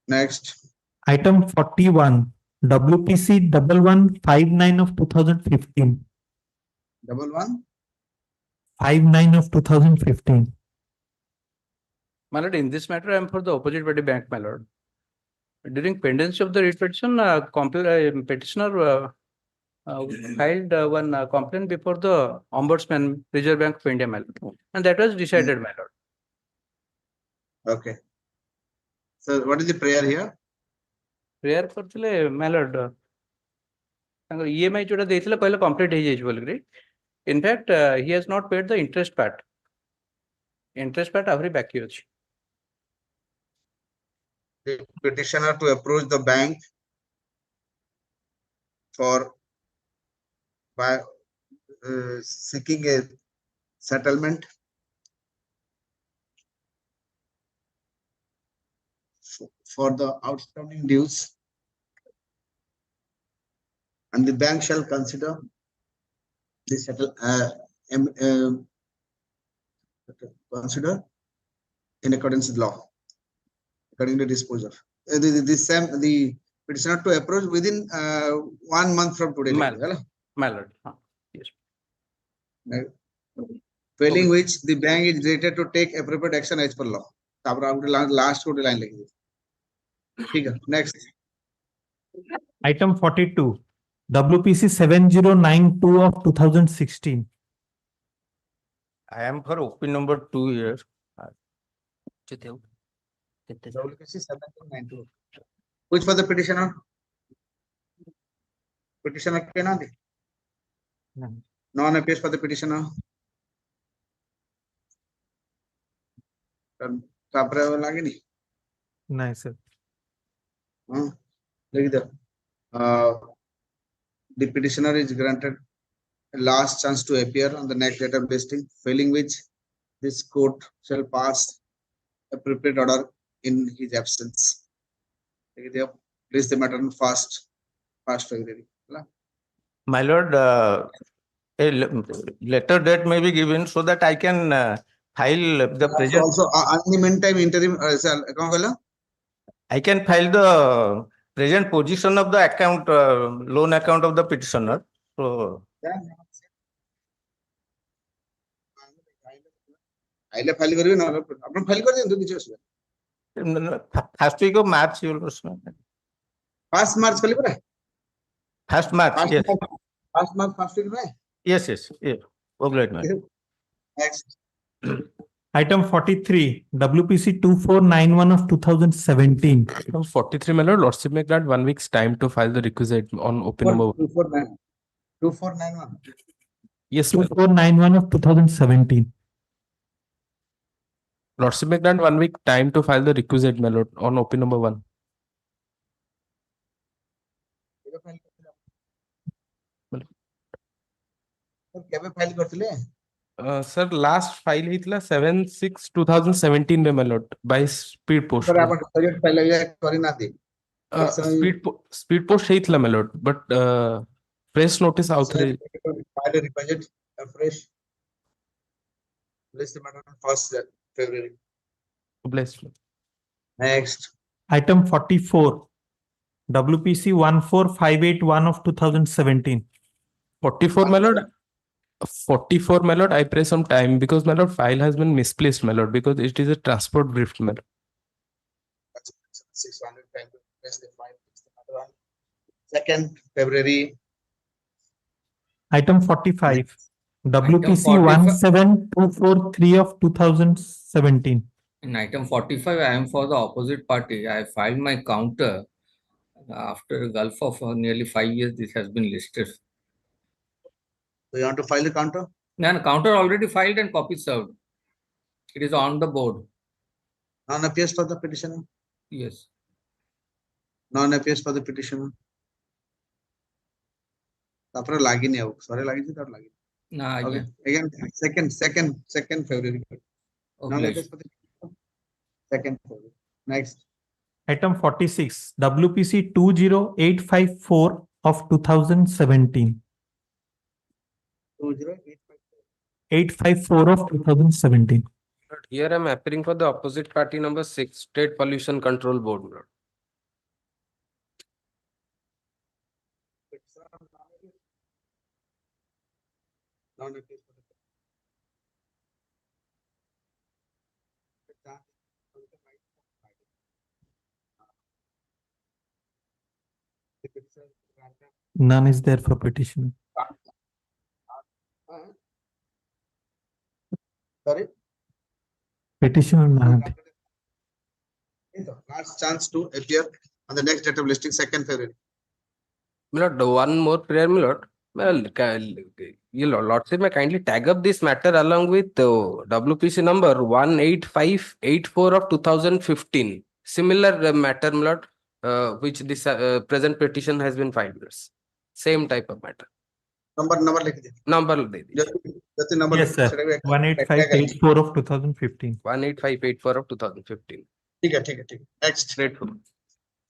Next. Item 41, WPC 1159 of 2015. 1159 of 2015. My lord, in this matter, I am for the opposite party bank, my lord. During pendency of the writ petition, petitioner filed one complaint before the Ombudsman, Reserve Bank of India, my lord, and that was decided, my lord. Okay. So, what is the prayer here? Prayer करथिले, my lord. तांको EMI जोड़ा देथिले पहले complete हो जाइछ बोल रे. In fact, he has not paid the interest part. Interest part avri बाकी अछि. The petitioner to approach the bank for by seeking a settlement for the outstanding dues, and the bank shall consider the consider in accordance with law, according to disposal. The petitioner to approach within 1 month from today. My lord. Yes. Failing which the bank is directed to take appropriate action as per law. Last line like this. Next. Item 42, WPC 7092 of 2016. I am for OP number 2 here. WPC 7092. Which for the petitioner? Petitioner cannot. Non-appears for the petitioner. Nice, sir. The petitioner is granted a last chance to appear on the next date of listing, failing which this court shall pass appropriate order in his absence. Place the matter on fast February. My lord, a letter date may be given so that I can file the present. Also, in the meantime, interim, I can file the present position of the account, loan account of the petitioner. So, first week of March, you will know. First March, First March, yes. First March, first week, right? Yes. Oh, great, Next. Item 43, WPC 2491 of 2017. Item 43, my lord, lordship may grant 1 week's time to file the requisite on OP number 2491. Yes, 2491 of 2017. lordship may grant 1 week time to file the requisite, my lord, on OP number 1. Sir, last file hitla 7/6/2017 my lord by speed post. Speed post hitla my lord, but press notice outre. Fresh. Place the matter on 1st February. Bless. Next. Item 44, WPC 14581 of 2017. 44, my lord. 44, my lord, I pray some time because my lord file has been misplaced, my lord, because it is a transport brief, my lord. 600 time to press the file. 2nd February. Item 45, WPC 17243 of 2017. In item 45, I am for the opposite party. I filed my counter after a gulf of nearly 5 years. This has been listed. So you want to file the counter? No, counter already filed and copy served. It is on the board. Non-appears for the petitioner? Yes. Non-appears for the petitioner? After login, sorry, login. Nah, okay. Again, second February. Non-appears for the 2nd February. Next. Item 46, WPC 20854 of 2017. 854 of 2017. Here I am appearing for the opposite party number 6, State Pollution Control Board. Lord. None is there for petition. Sorry? Petitioner none. Last chance to appear on the next date of listing, 2nd February. My lord, one more prayer, my lord. Well, you lordship may kindly tag up this matter along with WPC number 18584 of 2015. Similar matter, my lord, which this present petition has been filed. Same type of matter. Number Number Yes, sir. 18584 of 2015. 18584 of 2015. ठीक है. Next.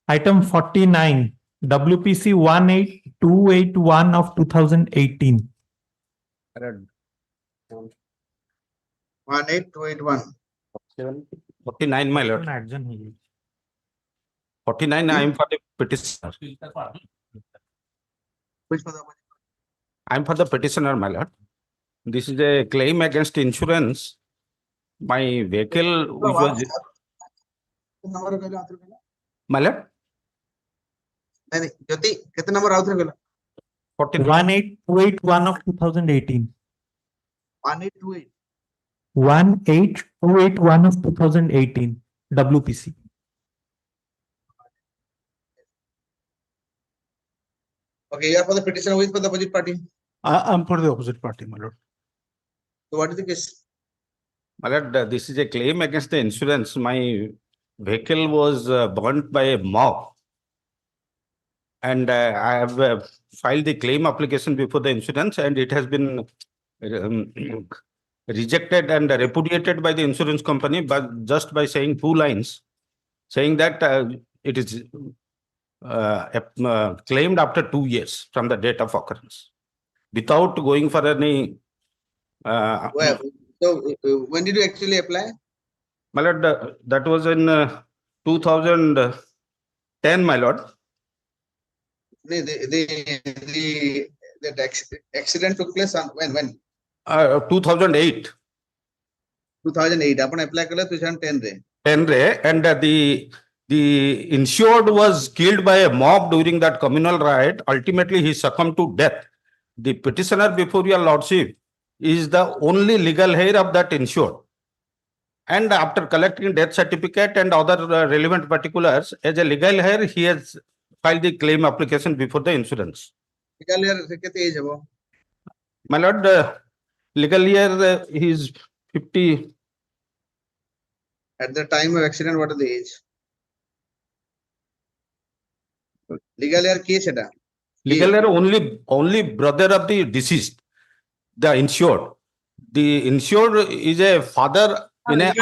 Item 49, WPC 18281 of 2018. 18281. 49, my lord. 49, I am for the petitioner. Which for the I am for the petitioner, my lord. This is a claim against insurance. My vehicle, which was, number कहला आउथरे कहला my lord, नहीं ज्योति कितना number आउथरे कहला 18281 of 2018. 1828 18281 of 2018, WPC. Okay, you are for the petitioner. Who is for the opposite party? I'm for the opposite party, my lord. So what is the case? my lord, this is a claim against the insurance. My vehicle was burnt by a mob. And I have filed the claim application before the insurance, and it has been rejected and repudiated by the insurance company, but just by saying 2 lines, saying that it is claimed after 2 years from the date of occurrence, without going for any. Well, so when did you actually apply? My lord, that was in 2010, my lord. The accident took place on when? 2008. 2008. Upon apply kala 2010 re. 10 re, and the insured was killed by a mob during that communal riot. Ultimately, he succumbed to death. The petitioner before your lordship is the only legal heir of that insured. And after collecting death certificate and other relevant particulars, as a legal heir, he has filed the claim application before the insurance. Legal year कितने age है वो? My lord, legal year he is 50. At the time of accident, what is the age? Legal year case है Legal heir only brother of the deceased, the insured. The insured is a father in a.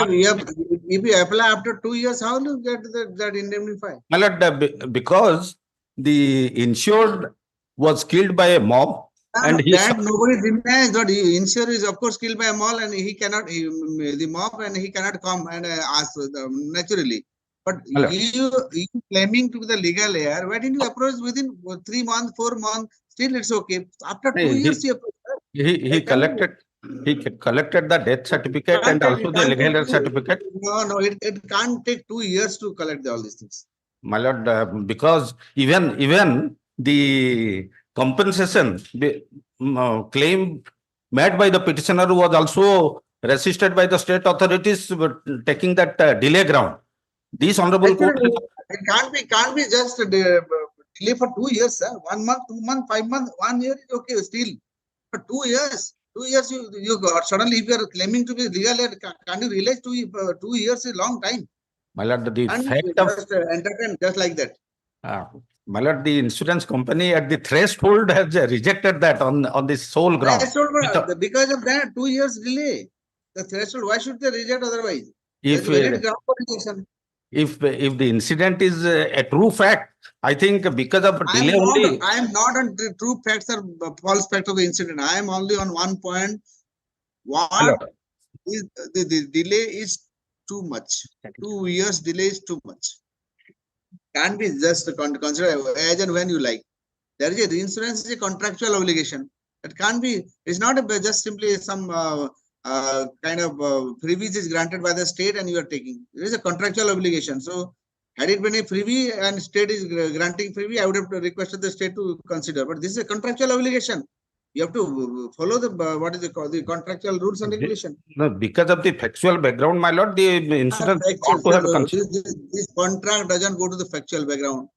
If you apply after 2 years, how do you get that indemnify? My lord, because the insured was killed by a mob, and he that nobody denies that the insured is of course killed by a mob, and he cannot the mob, and he cannot come and ask naturally. But you claiming to be the legal heir, why didn't you approach within 3 months, 4 months? Still, it's okay. After 2 years, you approach. he collected the death certificate and also the legal heir certificate. No, it can't take 2 years to collect all these things. My lord, because even the compensation claim made by the petitioner was also resisted by the state authorities, taking that delay ground. This honorable court. It can't be just delay for 2 years, sir. 1 month, 2 months, 5 months, 1 year is okay still. For 2 years, you got suddenly if you are claiming to be legal heir, can't you realize 2 years is a long time? My lord, the And fact you of just entertain just like that. my lord, the insurance company at the threshold has rejected that on the sole ground. Threshold, because of that 2 years delay. The threshold, why should they reject otherwise? If There's valid ground for rejection. if the incident is a true fact, I think because of delay only. I am not on the true facts or false facts of the incident. I am only on one point. What is the delay is too much. 2 years delay is too much. Can't be just consider as and when you like. There is a reinsurance is a contractual obligation. It can't be. It's not just simply some kind of freebies is granted by the state and you are taking. There is a contractual obligation. So, had it been a freebie and state is granting freebie, I would have requested the state to consider. But this is a contractual obligation. You have to follow the what is it called, the contractual rules and regulation. No, because of the factual background, my lord, the insurance ought to have considered. This contract doesn't go to the factual background.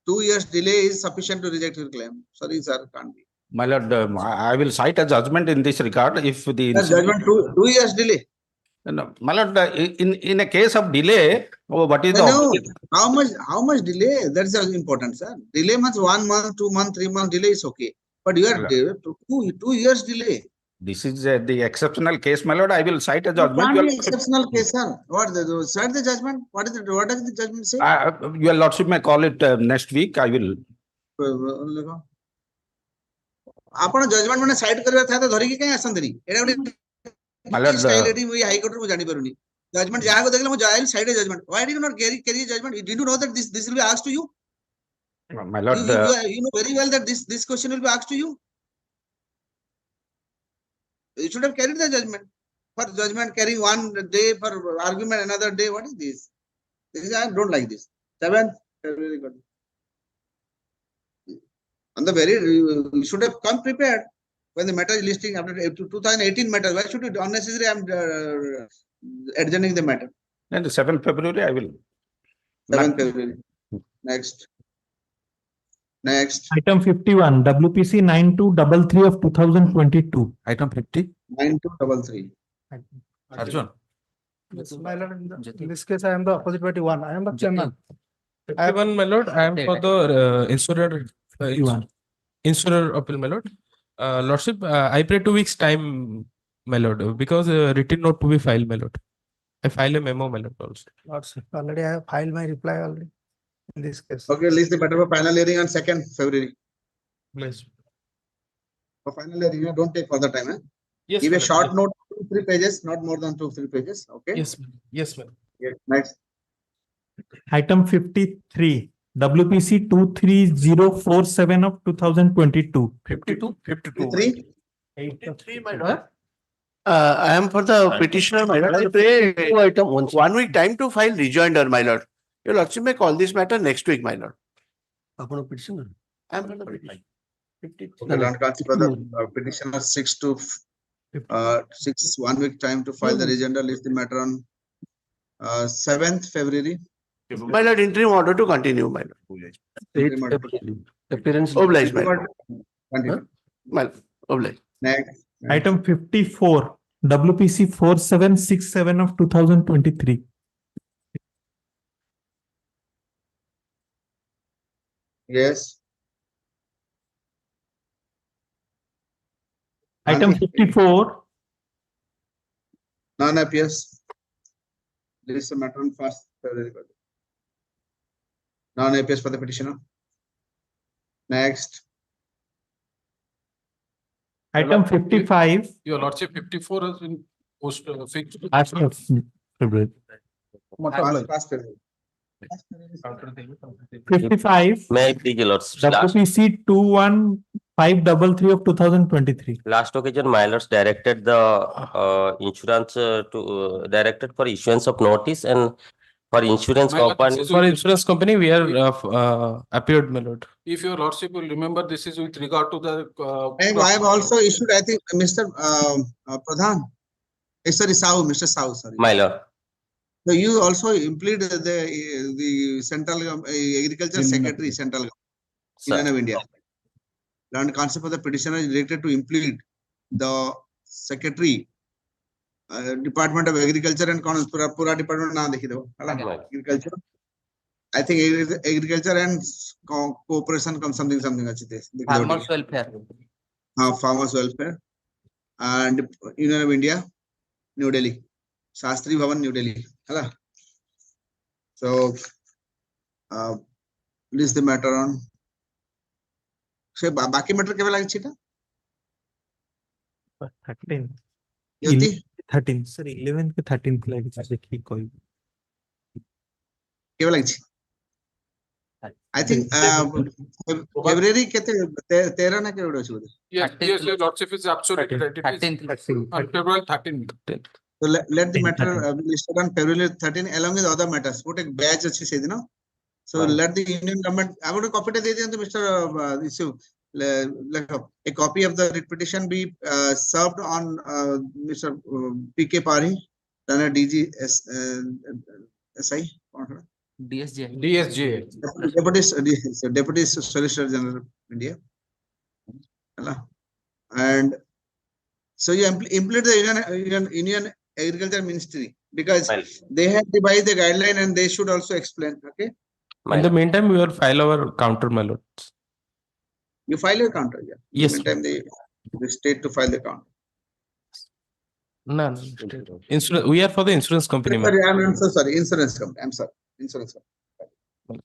2 years delay is sufficient to reject your claim. Sorry, sir, can't be. My lord, I will cite a judgment in this regard if the judgment 2 years delay. No, my lord, in a case of delay, what is how much delay? That is important, sir. Delay means 1 month, 2 months, 3 months delay is okay. But you are 2 years delay. This is the exceptional case, my lord. I will cite a It judgment. can't Your be lordship, exceptional case, sir. What cite the judgment? What does the judgment say? your lordship may call it next week. I will. ଆପଣ judgement ମାନେ side କରିବା ଥାଏ ତ ଧରିକି କାଇଁ ଆସନ୍ତିନି ଏଟା My ଗୋଟେ lord, style ଏଠି ମୁଁ ହାଇ କୋର୍ଟ ରୁ ଜାଣି ପାରୁନି ଜଜମେଣ୍ଟ ଯାହାକୁ ଦେଖିଲେ ମୁଁ jail side judgement why did you not carry judgment? Did you know that this will be asked to you? my lord, You know very well that this question will be asked to you. You should have carried the judgment. For judgment carrying one day, for argument another day. What is this? I don't like this. 7th February. On the very, you should have come prepared when the matter is listing after 2018 matter. Why should you unnecessarily adjourning the matter? and the 7th February, I will. 7th February. Next. Item 51, WPC 9233 of 2022. Item 50. 9233. Arjun. My lord, in this case, I am the opposite party one. I am the chairman. 51, my lord. I am for the insurer appeal, my lord. Lordship, I pray 2 weeks time, my lord, because written note to be filed, my lord. I file a memo, my lord, also. Lordship, already I have filed my reply already in this case. Okay, list the matter for final hearing on 2nd February. Please. For final hearing, don't take further time. Eh? Yes, Give a madam. short note, 2-3 pages, not more than 2-3 pages. Okay. Yes, ma'am. Yes, ma'am. Yes, next. Item 53, WPC 23047 of 2022. 52. 53. 83, my lord. I am for the petitioner, my lord. I pray 2 items, 1 week time to file rejoinder, my lord. Your lordship may call this matter next week, my lord. Upon petitioner. I am for the petitioner. Okay, Lord Counsel for the petitioner 6 to 6 1 week time to file the rejoinder. List the matter on 7th February. My lord, interim order to continue, my lord. Appearance. Obliged, my lord. Continue. My lord, obliged. Next. Item 54, WPC 4767 of 2023. Yes. Item 54, None appears. List the matter on 1st February. None appears for the petitioner. Next. item 55. Your lordship, 54 has been fixed. Last of February. Past February. 55. May I please, your lords? WPC 21533 of 2023. Last occasion, my lords directed the insurance directed for issuance of notice, and for insurance My lord, company. this is for insurance company, we are appeared, my lord. If your lordship will remember, this is with regard to the. I have also issued, I think, Mr. Pradhan. Sorry, Mr. Sau, sorry. My lord. So you also implead the central agriculture secretary, central government of India. Land concept of the petitioner is directed to implead the secretary, Department of Agriculture and Pura Department na dekhi do. Agriculture. I think agriculture and cooperation come something achite. Farmers welfare. Farmers welfare and Union of India, New Delhi. Shastri Bhavan, New Delhi. Hello. So, list the matter on. So, baki matter keve lagi chita? 13. Yoti? 13. Sir, 11 ke 13 ke lagi देखिए कोई. Keve lagi? I think February kete 13 na keve do? Yes, your lordship is absolutely right. It is on February 13. So let the matter be listed on February 13 along with other matters. Put a badge achhi se dino. So let the Indian government. I want to copy to Mr. Issue. Like a copy of the writ petition be served on Mr. P.K. Pari, then a DG SI. DSJ. Deputy Solicitor General of India. And so you implement the Union Agriculture Ministry because they have devised the guideline and they should also explain. Okay. In the meantime, we will file our counter, my lords. You file your counter, yeah. Yes. In the meantime, the state to file the counter. No, no. Insurance, we are for the insurance company. Sorry, I'm so sorry. Insurance company. I'm sorry. Insurance company.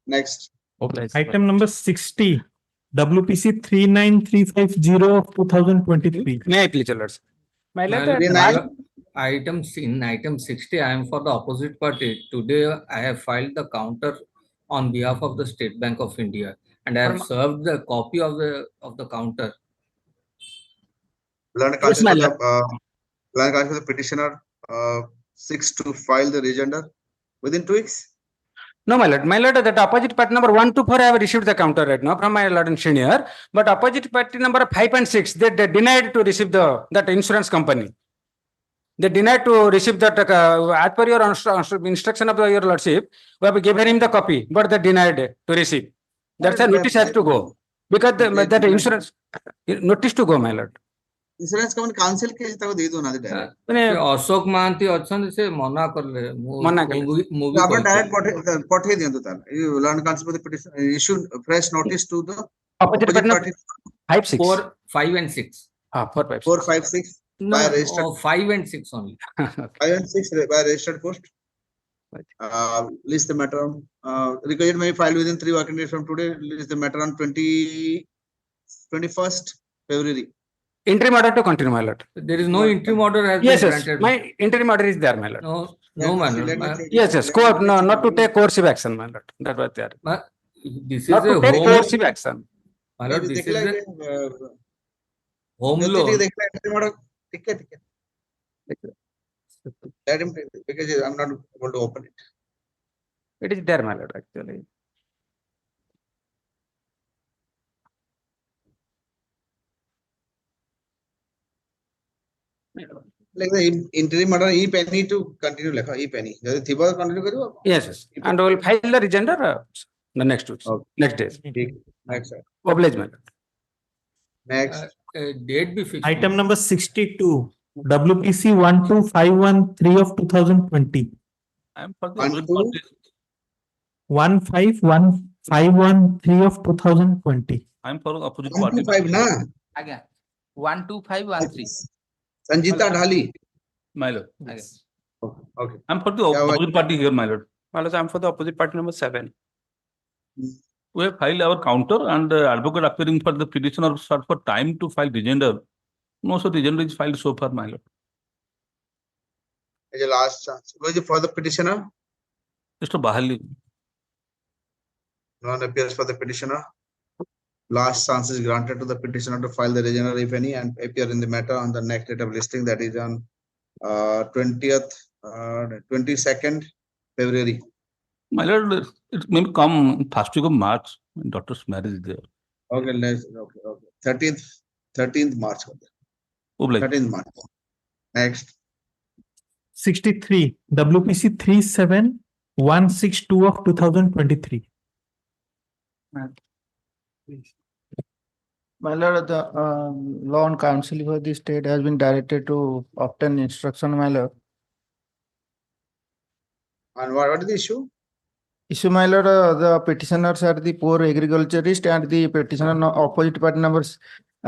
Next. Okay. Item number 60, WPC 39350 of 2023. May I please, Your Lordship? My My letter. lord, in item 60, I am for the opposite party. Today, I have filed the counter on behalf of the State Bank of India, and I have served the copy of the counter. Learned counsel for the petitioner 6 to file the rejoinder within 2 weeks. No, my lord. My lord, that opposite party number 1 to 4, I have received the counter right now from my lord and senior. But opposite party number 5 and 6, they denied to receive that insurance company. They denied to receive that as per your instruction of your lordship. We have given him the copy, but they denied to receive. That's a notice has to go because that insurance notice to go, my lord. Insurance company counsel के ताको दे दो ना direct. से अशोक महांती अछन से मना करले movie आपण direct पठे दियंतु तार you learn counsel for the petition issue fresh notice to the opposite party 5 6 4 5 and 6 4 5 4 5 6 no, by registered 5 and 6 only 5 and 6 by registered post. List the matter on required may file within 3 working days from today. List the matter on 21st February. Interim order to continue, my lord. There is no interim order has Yes, been yes. granted. My interim order is there, my lord. No, my lord. Yes, yes. Not to take coercive action, my lord. That was there. This is Not to take coercive action. My lord, this is a home law. ठीक है let him because I'm not able to open it. It is there, my lord, actually. Like the interim order e penny to continue lekha e penny jodi thiba continue karibo. Yes, yes. And we will file the rejoinder the next week, next day. Next. Oblige, my lord. Next. Date be fixed. Item number 62, WPC 12513 of 2020. I am for the 15113 of 2020. I am for opposite party. 125 na. Again. 12513. Sanjita Dhali. My lord. Okay. I am for the opposite party here, my lord. My lord, I am for the opposite party number 7. We have filed our counter and the advocate appearing for the petitioner sought for time to file rejoinder. No, so rejoinder is filed so far, my lord. Is the last chance. Who is it for the petitioner? Mr. Bahali. None appears for the petitioner. Last chance is granted to the petitioner to file the rejoinder if any and appear in the matter on the next date of listing, that is on 22nd February. My lord, it may come first week of March. My daughter's marriage is there. Okay, let's okay. 13th March. 13th March. Next. 63, WPC 37162 of 2023. My lord, the law and counsel for the state has been directed to obtain instruction, my lord. And what is the issue? Issue, my lord, the petitioners are the poor agriculturist and the petitioner opposite party number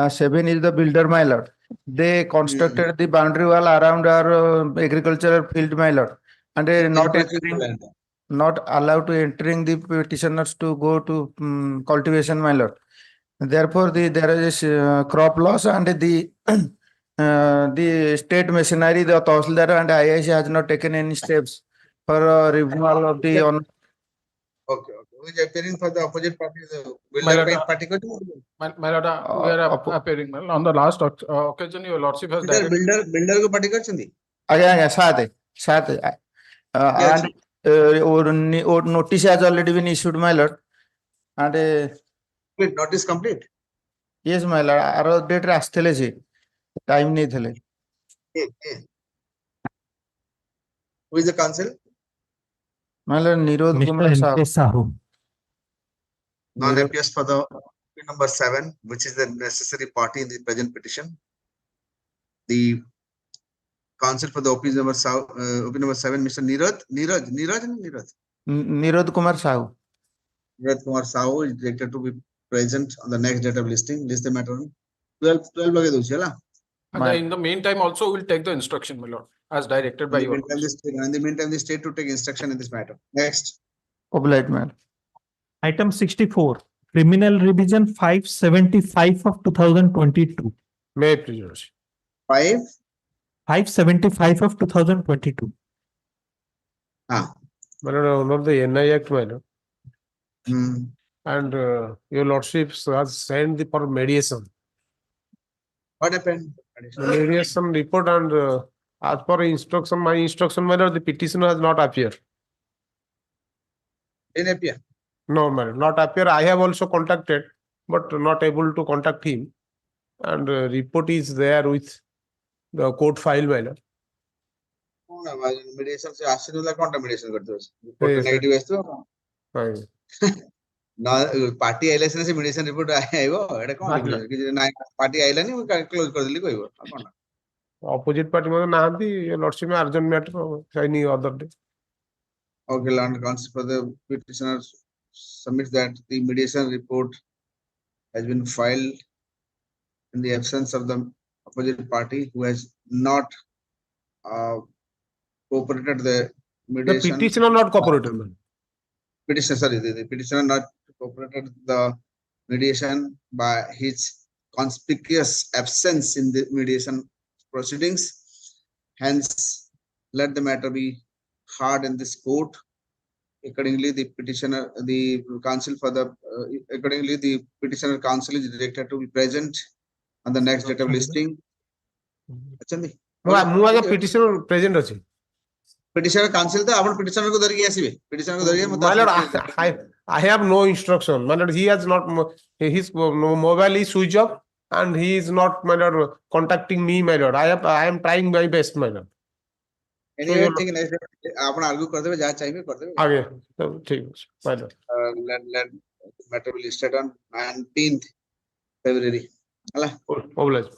7 is the builder, my lord. They constructed the boundary wall around our agricultural field, my lord, and they not allowed to entering the petitioners to go to cultivation, my lord. Therefore, there is crop loss and the state machinery, the Tahsildar and IIC has not taken any steps for removal of the. Okay. Who is appearing for the opposite party? The builder party. My lord, we are appearing. On the last occasion, your lordship has builder को party करचंदी. Again, साथ and notice has already been issued, my lord. And notice complete. Yes, my lord. Our date आस्तेले ji time नहीं थले. Who is the counsel? My lord, Nirod Kumar Sahu. None appears for the number 7, which is the necessary party in the present petition. The counsel for the OP number 7, Mr. Nirod Kumar Sahu. Nirod Kumar Sahu is directed to be present on the next date of listing. List the matter on 12 lage dochi hala. And in the meantime, also we'll take the instruction, my lord, as directed by In the your. meantime, in the meantime, the state to take instruction in this matter. Next. Obliged, my lord. Item 64, criminal revision 575 of 2022. May I please, your worship? 575 of 2022. My lord, not the NI Act, my lord. And your lordship has sent the for mediation. What happened? Mediation report and as per instruction, my instruction, my lord, the petitioner has not appeared. Didn't appear. No, my lord, not appear. I have also contacted, but not able to contact him. And report is there with the court file, my lord. Mediation से आश्चर्य लगा कौन टा mediation करते हो? Report negative है तो? ना party election से mediation report आया वो ऐसा कौन? कि ना party आइला नहीं वो close कर दिली कोई वो कौन? Opposite party में ना आती ये lordship में urgent matter any other day. Okay, Lord Counsel for the petitioner submits that the mediation report has been filed in the absence of the opposite party who has not cooperated the mediation. The petitioner not cooperated. Petitioner, sorry, the petitioner not cooperated the mediation by his conspicuous absence in the mediation proceedings. Hence, let the matter be heard in this court. Accordingly, the petitioner, the counsel for the, accordingly, the petitioner counsel is directed to be present on the next date of listing. Petitioner present अछि. Petitioner counsel था अपन petitioner को धरिए ऐसी भी petitioner को धरिए My lord, I have no instruction. My lord, he has not his mobile is switch off and he is not, my lord, contacting me, my lord. I am trying my best, my lord. Anyway, ठीक है next अपन argue कर देवे जहाँ चाहिए कर देवे आगे तो ठीक है my lord. Let matter will start on 19th February. Allah. Obliged.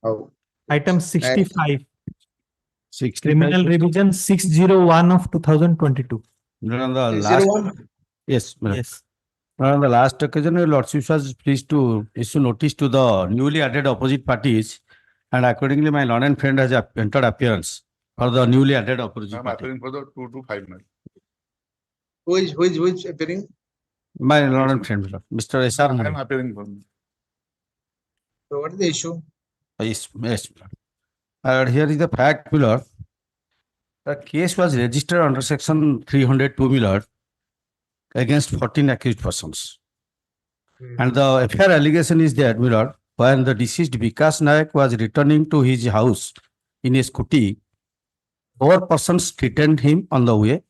Oh. Item 65. Criminal revision 601 of 2022. On the last, yes, Yes. on the last occasion, your lordship was pleased to issue notice to the newly added opposite parties, and accordingly, my lord and friend has entered appearance for the newly added opposite I'm party. appearing for the 2 to 5 minutes. Who is appearing? My lord and friend, Mr. S.R. I am appearing for. So what is the issue? Yes, yes. Here is the fact, my lord. The case was registered under section 302, my lord, against 14 accused persons. And the FIR allegation is that, my lord, when the deceased Vikas Nayak was returning to his house in a scooty, 4 persons threatened him on the way,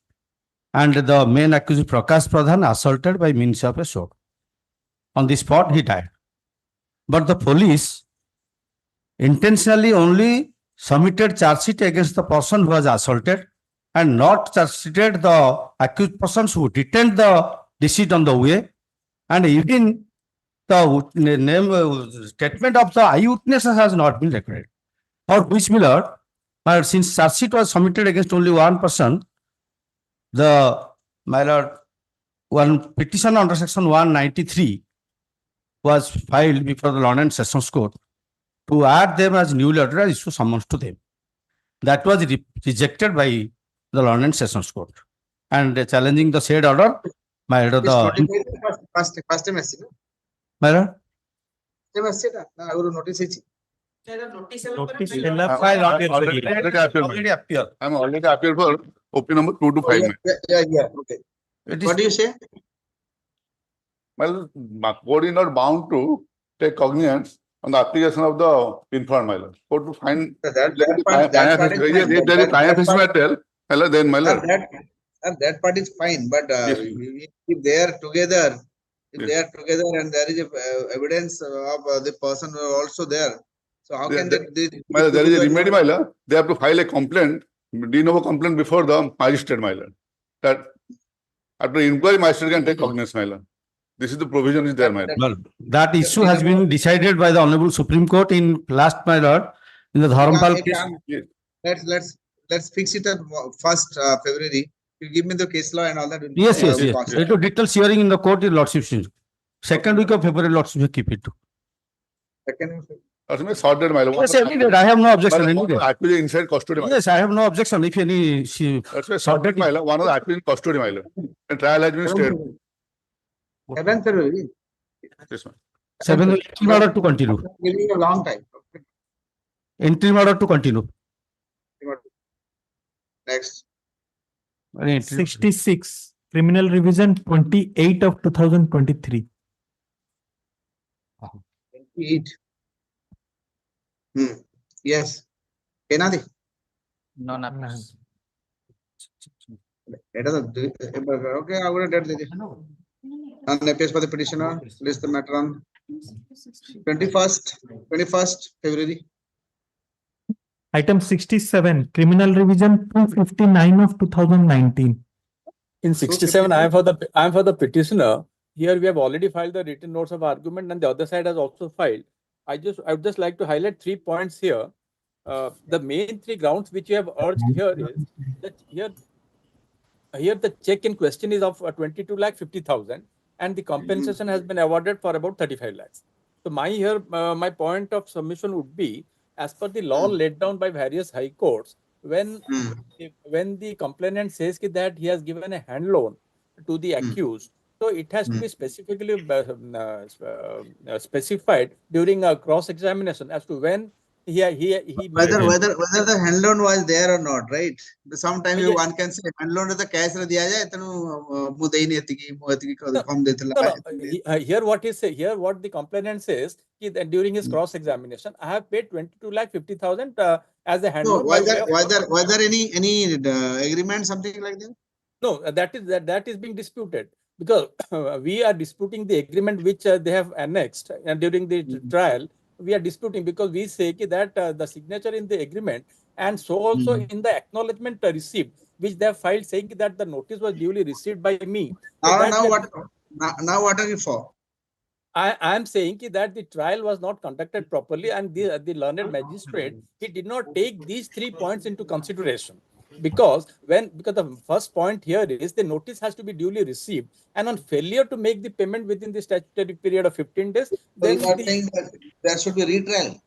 and the main accused Prakash Pradhan assaulted by means of a sword. On the spot, he died. But the police intentionally only submitted charge sheet against the person who was assaulted and not charge sheeted the accused persons who detained the deceased on the way, and even the name statement of the eyewitnesses has not been recorded. For which, my lord, but since charge sheet was submitted against only one person, my lord, one petition under section 193 was filed before the London Sessions Court to add them as newly added and issue summons to them. That was rejected by the London Sessions Court. And challenging the said order, my lord, First message. my lord, Message na aguru notice ହେଇଛି. Already appear. I'm already appeared for OP number 2 to 5 minutes. Yeah. Okay. What do you say? Well, court is not bound to take cognizance on the application of the informed, my lord. Court to find if there is a prima facie matter, then my lord. That part is fine, but if they are together, and there is evidence of the person who are also there, so how can there is a remedy, my lord. They have to file a complaint, de novo complaint before the magistrate, my lord. That after inquiry, magistrate can take cognizance, my lord. This is the provision is there, my lord. well, that issue has been decided by the Honorable Supreme Court in last, my lord, in the Hon'Ble case. Let's fix it at 1st February. You give me the case law and all that. Yes. It will details hearing in the court, your lordship. 2nd week of February, lordship, keep it. Sorted, my lord. Yes, any date, I have no objection, My any lord, date. acquisition inside custody, my lord. Yes, I have no objection if any, That's why sorted, my lord. One of the acquisition custody, my lord. And trial has been stayed. 7th February. Yes, ma'am. 7 interim order to continue. Giving you a long time. Interim order to continue. Next. 66, criminal revision 28 of 2023. 28. Yes. Kenadi. Non appeals. Let us okay, I will date the on appeals for the petitioner. List the matter on 21st February. Item 67, criminal revision 259 of 2019. In 67, I am for the petitioner. Here we have already filed the written notes of argument, and the other side has also filed. I would just like to highlight 3 points here. The main 3 grounds which you have urged here is that here the check in question is of 22,50,000, and the compensation has been awarded for about 35 lakhs. So my point of submission would be, as per the law laid down by various high courts, when the complainant says that he has given a hand loan to the accused, so it has to be specifically specified during a cross examination as to when whether the hand loan was there or not, right? Sometimes one can say hand loan is the cash diya jaye tenu mu dei nahi etiki form detala. Here what the complainant says is that during his cross examination, I have paid 22,50,000 as a hand So loan. was there any agreement, something like that? No, that is being disputed, because we are disputing the agreement which they have annexed during the trial. We are disputing because we say that the signature in the agreement, and so also in the acknowledgement received, which they have filed saying that the notice was duly received by me. So Now what are you for? I am saying that the trial was not conducted properly, and the learned magistrate, he did not take these 3 points into consideration. Because the first point here is the notice has to be duly received, and on failure to make the payment within the statutory period of 15 days, then you are saying that there should be retrial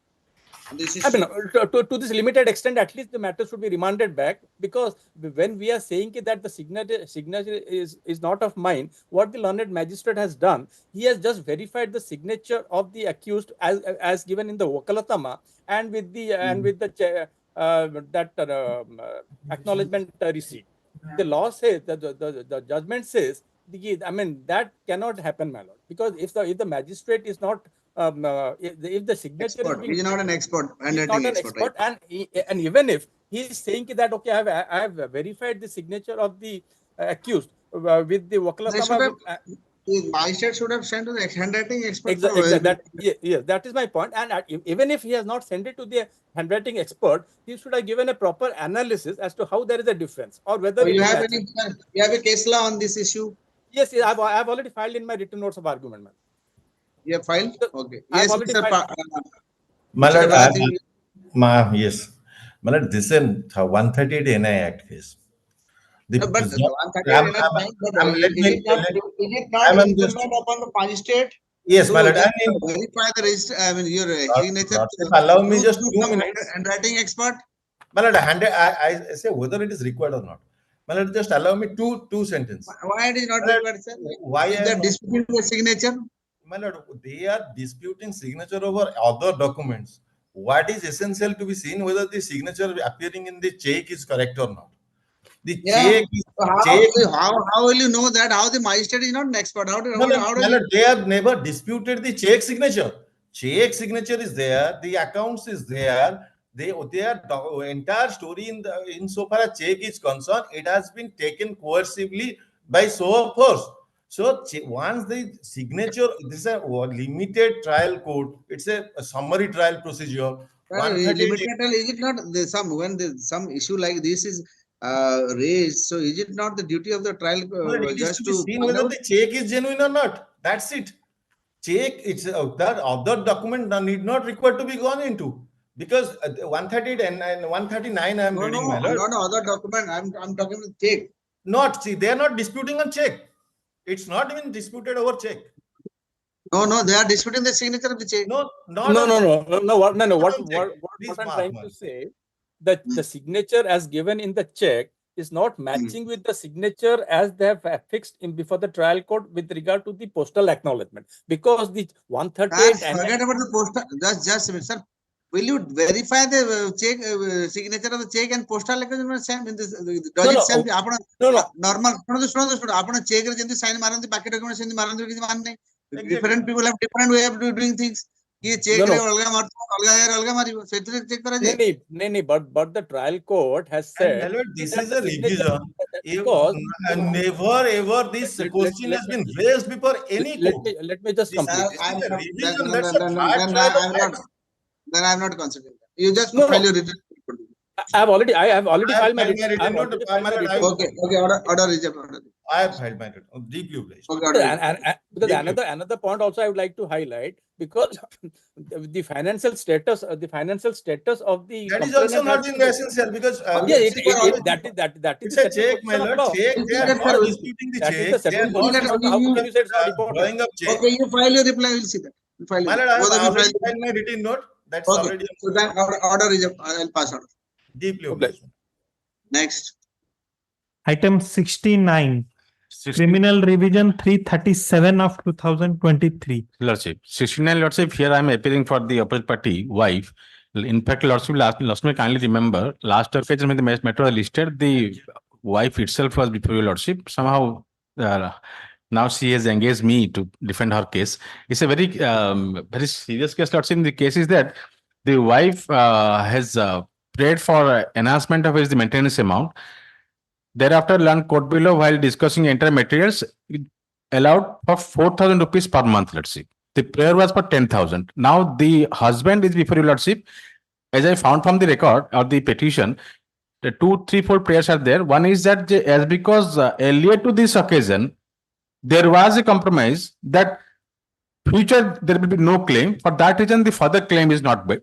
on this issue? I mean, to this limited extent, at least the matter should be remanded back, because when we are saying that the signature is not of mine, what the learned magistrate has done, he has just verified the signature of the accused as given in the Wakalatama, and with the acknowledgement receipt. The law says that the judgment says, I mean, that cannot happen, my lord, because if the magistrate is not if the signature he is not an expert, right? And even if he is saying that okay, I have verified the signature of the accused with the Wakalatama. The magistrate should have sent to the handwriting expert. Exactly. That is my point. And even if he has not sent it to the handwriting expert, he should have given a proper analysis as to how there is a difference, or whether you have a case law on this issue? Yes, I have already filed in my written notes of argument, man. You have filed? Okay. Yes, my lord, yes. My lord, this is a 138 NI Act case. Is it not incumbent upon the magistrate? Yes, my lord. Verify the register. I mean, your signature. Allow me just 2 minutes. Handwriting expert. My lord, I say whether it is required or not. My lord, just allow me two sentences. Why it is not required, sir? Why is that disputing the signature? My lord, they are disputing signature over other documents. What is essential to be seen whether the signature appearing in the check is correct or not. The check is how will you know that? How the magistrate is not an expert? They have never disputed the check signature. Check signature is there. The accounts is there. Their entire story in so far as check is concerned, it has been taken coercively by show of force. So once the signature, this is a limited trial court. It's a summary trial procedure. Limited trial, is it not when some issue like this is raised? So is it not the duty of the trial judge to see whether the check is genuine or not? That's it. Check, it's that other document need not required to be gone into, because 138 and 139 I am reading. No, other document. I'm talking about check. Not, see, they are not disputing on check. It's not even disputed over check. No, they are disputing the signature of the check. No, No, no, no, no, no, what, no, no, what, Not on check. what Please I'm mark, trying mark. to say, that the signature as given in the check is not matching with the signature as they have affixed in before the trial court with regard to the postal acknowledgement, because the 138 and Forget about the postal. Just a minute, sir. Will you verify the check signature of the check and postal acknowledgement same in this? Does No, it no, same? ଆପଣ no, no. normal ଆପଣ check ରେ ଯେମିତି sign ମାରନ୍ତି ବାକି document ସେମିତି ମାରନ୍ତି କିଛି ମାନେ ନାହିଁ. Different people have different way of doing things. କିଏ check No, ରେ no. ଅଲଗା ମାରୁଥିବ ଅଲଗା ଜାଗାରେ ଅଲଗା ମାରିବ ସେଥିରେ check କରାଯାଏ. No, but the trial court has And said Melody, this that is the a signature, revision. because Never ever this question has been raised before any court. let me just This complete. is a revision. Then That's a hard trial of facts. I'm not considering that. You just No, file no. your written. I have already filed my written written. I have note. already filed my I written. have- Order reject. Order. I have filed my written. Deeply obliged. Okay, order reject. And because another point also I would like to highlight, because the financial status of the That is also not in the essential because that is it's the a settled check, my position of lord. law. Check. They are not disputing the That is check. the They are settled not position of law. How can you say it's not important? drawing up check. Okay, you file your reply. We'll see that. You file My your lord, I have both of you already file. filed my written note. That's Okay. already So then order reject. I'll pass order. deeply obliged. Next. Item 69, criminal revision 337 of 2023. Lordship, 69 Lordship, here I am appearing for the opposite party, wife. In fact, Lordship, last me kindly remember, last occasion when the matter was listed, the wife itself was before your Lordship. Somehow, now she has engaged me to defend her case. It's a very serious case, Lordship. The case is that the wife has prayed for enhancement of the maintenance amount. Thereafter, learned court below while discussing entire materials, it allowed for 4,000 rupees per month, let's see. The prayer was for 10,000. Now the husband is before your Lordship. As I found from the record or the petition, the 2, 3, 4 prayers are there. One is that as because earlier to this occasion, there was a compromise that future there will be no claim. For that reason, the further claim is not good.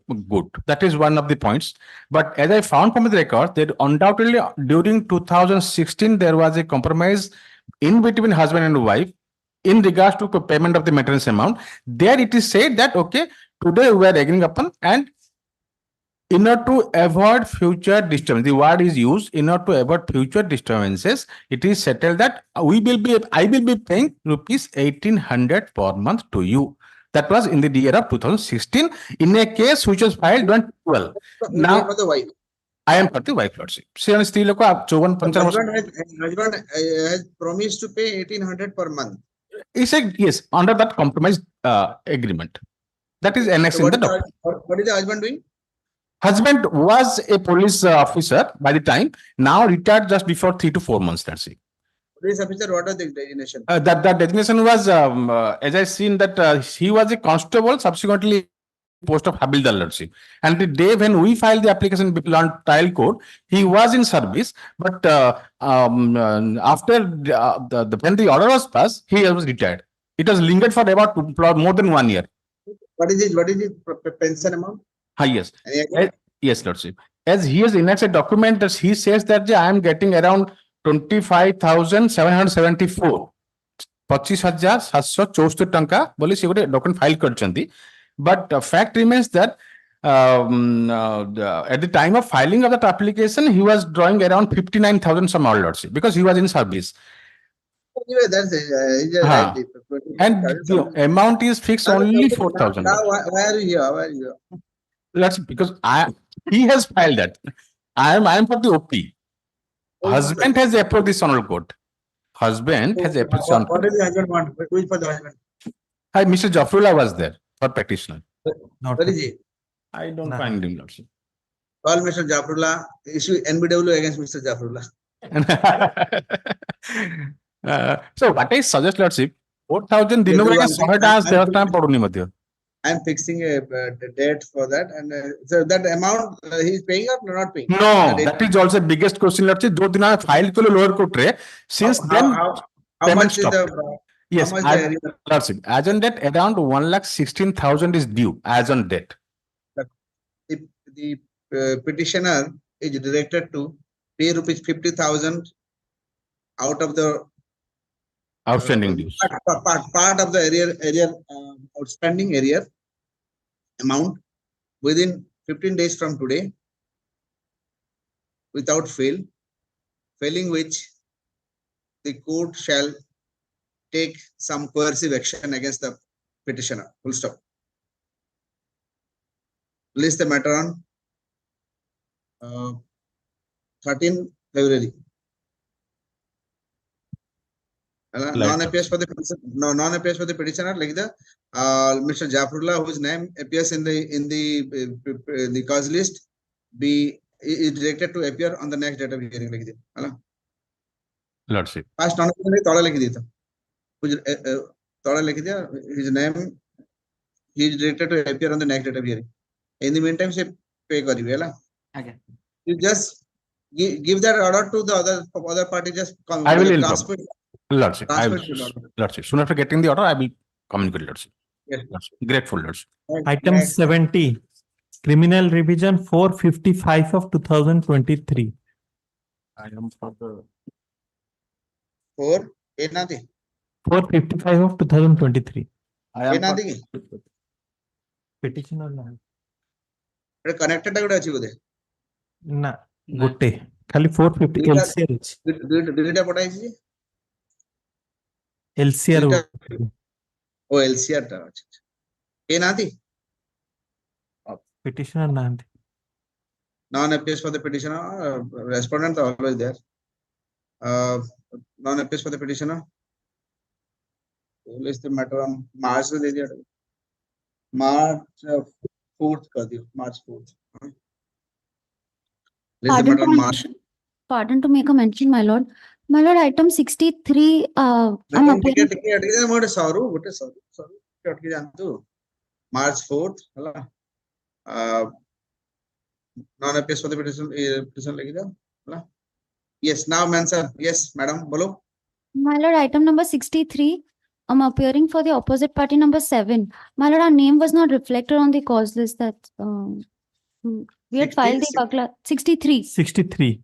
That is one of the points. But as I found from the record, that undoubtedly during 2016 there was a compromise in between husband and wife in regards to payment of the maintenance amount. There it is said that okay, today we are agreeing upon, and in order to avoid future disturbance, the word is used, in order to avoid future disturbances, it is settled that I will be paying rupees 1,800 per month to you. That was in the year of 2016 in a case which was filed on 12. Now, For the wife. I am for the wife, Lordship. Husband has promised to pay 1,800 per month. He said yes, under that compromise agreement. That is annexed in the document. What is the husband doing? Husband was a police officer by the time, now retired just before 3 to 4 months, that's it. Police officer, what is the designation? That designation was, as I seen that he was a constable, subsequently post of Habildar Lordship. And the day when we filed the application on trial court, he was in service, but after when the order was passed, he was retired. It was lingered for about more than 1 year. What is it? Pension amount? Yes. Yes, Lordship. As he has enacted a document that he says that I am getting around 25,774. 25,774 ଟଙ୍କା ବୋଲି ସେ ଗୋଟେ document file କରିଛନ୍ତି. But fact remains that at the time of filing of that application, he was drawing around 59,000 some odd, Lordship, because he was in service. Anyway, that's right. And the amount is fixed only 4,000. Now, why are you here? Why are you here? That's because he has filed that. I am for the OP. Husband has approached this honorable court. Husband has approached. What is the husband want? Who is for the husband? Hi, Mr. Jafrullah was there for petitioner. Where is he? I don't find him, Lordship. Call Mr. Jafrullah. Issue NBW against Mr. Jafrullah. So what I suggest, Lordship, 4,000 ଦିନ ବେଳେ 100 ଟଙ୍କା ପଡୁନି ମଧ୍ୟ. I am fixing a date for that, and so that amount he is paying or not paying? No, that is also the biggest question, Lordship. जो दिन आप file करो lower court रे, since then payment stopped. Yes, Lordship, as on date around 1,16,000 is due as on date. The petitioner is directed to pay rupees 50,000 out of the Outstanding dues. Part of the area outstanding area amount within 15 days from today without fail, failing which the court shall take some coercive action against the petitioner. Full stop. List the matter on 13 February. Non-appears for the non-appears for the petitioner like the Mr. Jafrullah, whose name appears in the cause list, is directed to appear on the next date of hearing like that. Lordship. First non-appearance thoda likh diya tha. Thoda likh diya. His name, he is directed to appear on the next date of hearing. In the meantime, say pay karibe hala. Okay. You just give that order to the other party. Just come. I will transfer. inform. Lordship, I will, Lordship. Soon after getting the order, I will communicate, Lordship. Yes. Lordship. Grateful, Lordship. Item 70, criminal revision 455 of 2023. I am for the 455 of 2023. I am for Petition or not? Connected Na, gote. Khali 450 LCR. Duita pataisi. LCR. Oh, LCR ta. Ke naati? Petitioner nahi. Non-appears for the petitioner. Respondent are always there. Non-appears for the petitioner. List the matter on March में दे दिया March 4th कर दियो March 4th. List the matter on March. Pardon to make a mention, my lord. My lord, item 63. I'm appearing. March 4th. Non-appears for the petition लगेगा. Yes, now mention. Yes, madam, bolo. My lord, item number 63. I'm appearing for the opposite party number 7. My lord, our name was not reflected on the cause list. That we had filed the Bakla 63. 63.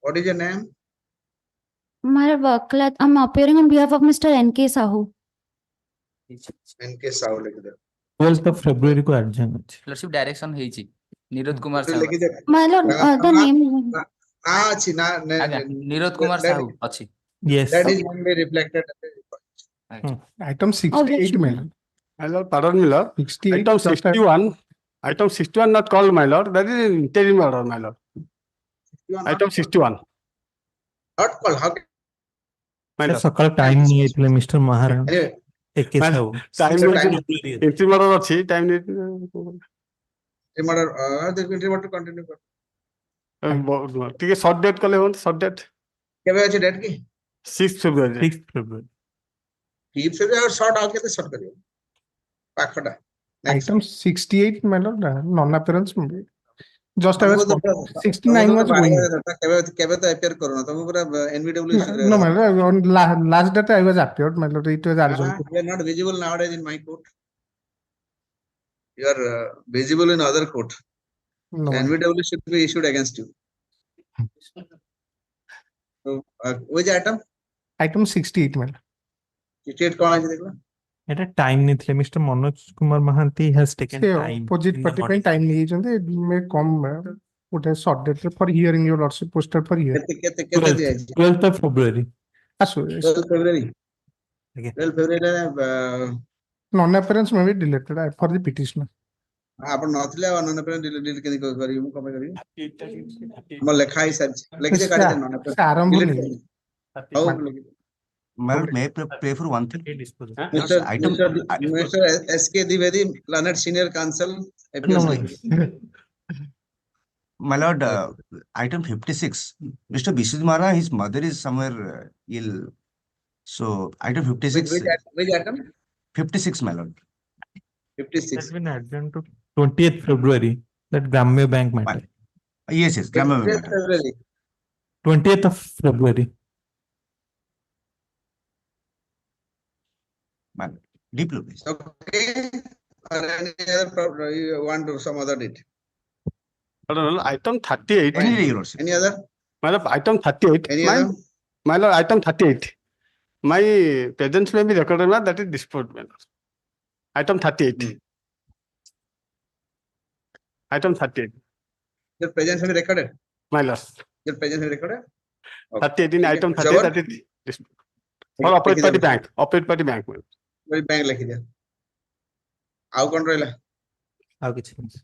What is your name? My lord, Bakla, I'm appearing on behalf of Mr. N.K. Sahu. N.K. Sahu लिख दे. 12th of February को urgent है. Lordship direction ହେଇଛି Nirod Kumar Sahu. My lord, the name. अच्छी ना. Nirod Kumar Sahu अच्छी. Yes. That is only reflected. Item 68, my lord. My lord, pardon me, lord. Item 61. Item 61 not called, my lord. That is an interim order, my lord. Item 61. Not called. How? My lord. सकाळ time नहीं है इसलिए Mr. Maharana. एक case है वो. Time interim order अच्छी time नहीं. Interim order. देखो interim order continue कर. ठीक है short date कले हो short date. क्या बात है date की? 6th February. 6th February. 6th February और short आके तो short करिए. पाखड़ा. Item 68, my lord, non-appearance. Just I was 69 was going. केवे तो appear करो ना तो वो पूरा NVW. No, my lord, on last date I was appeared, my lord. It was urgent. You are not visible nowadays in my court. You are visible in other court. No. NVW should be issued against you. So, which item? Item 68, my lord. 68 कौन है देखो? এটা time নিଥିଲେ mister Manoj Kumar Mohanty has taken Say time opposite party ପାଇଁ time ନେଇଛନ୍ତି may come put a short date for hearing your lordship posted for hearing. କେତେ ଦିଆଯାଇଛି? 12th of February. 12 February. 12 February non-appearance may be deleted for the petitioner. ଆପଣ ନଥିଲେ ଆଉ non-appearance delete କେମିତି କରିବି ମୁଁ କଣ କରିବି? ଆମ ଲେଖା ହେଇ ସାରିଛି. ଲେଖିଦେ କାଢି ଦେ non-appearance. ଆରମ୍ଭ ନେଇ. ହଉ. Madam, may I pray for one thing? Mr. S.K. Dwivedi, learned senior counsel. My lord, item 56. Mr. Bisudmara, his mother is somewhere ill. So, item 56. Which item? 56, my lord. 56. Has been adjourned to 20th February. That Gramya Bank matter. Yes, yes. 20th of February. Man, deep blue, please. Okay. Or any other problem you want to some other date? I don't know. Item 38. Any other? My lord, item 38. Any other? My lord, item 38. My presence may be recorded, my lord, that is dispute, my lord. Item 38. Item 38, Your presence will be recorded. my lord. Your presence will be recorded. Okay. 38 in item 38, Jawar? that is dispute. For operate party bank, operate party bank, my lord. Bank लिखी दिया. आउ कौन रहिला? ଆଉ କିଛି ନାହିଁ।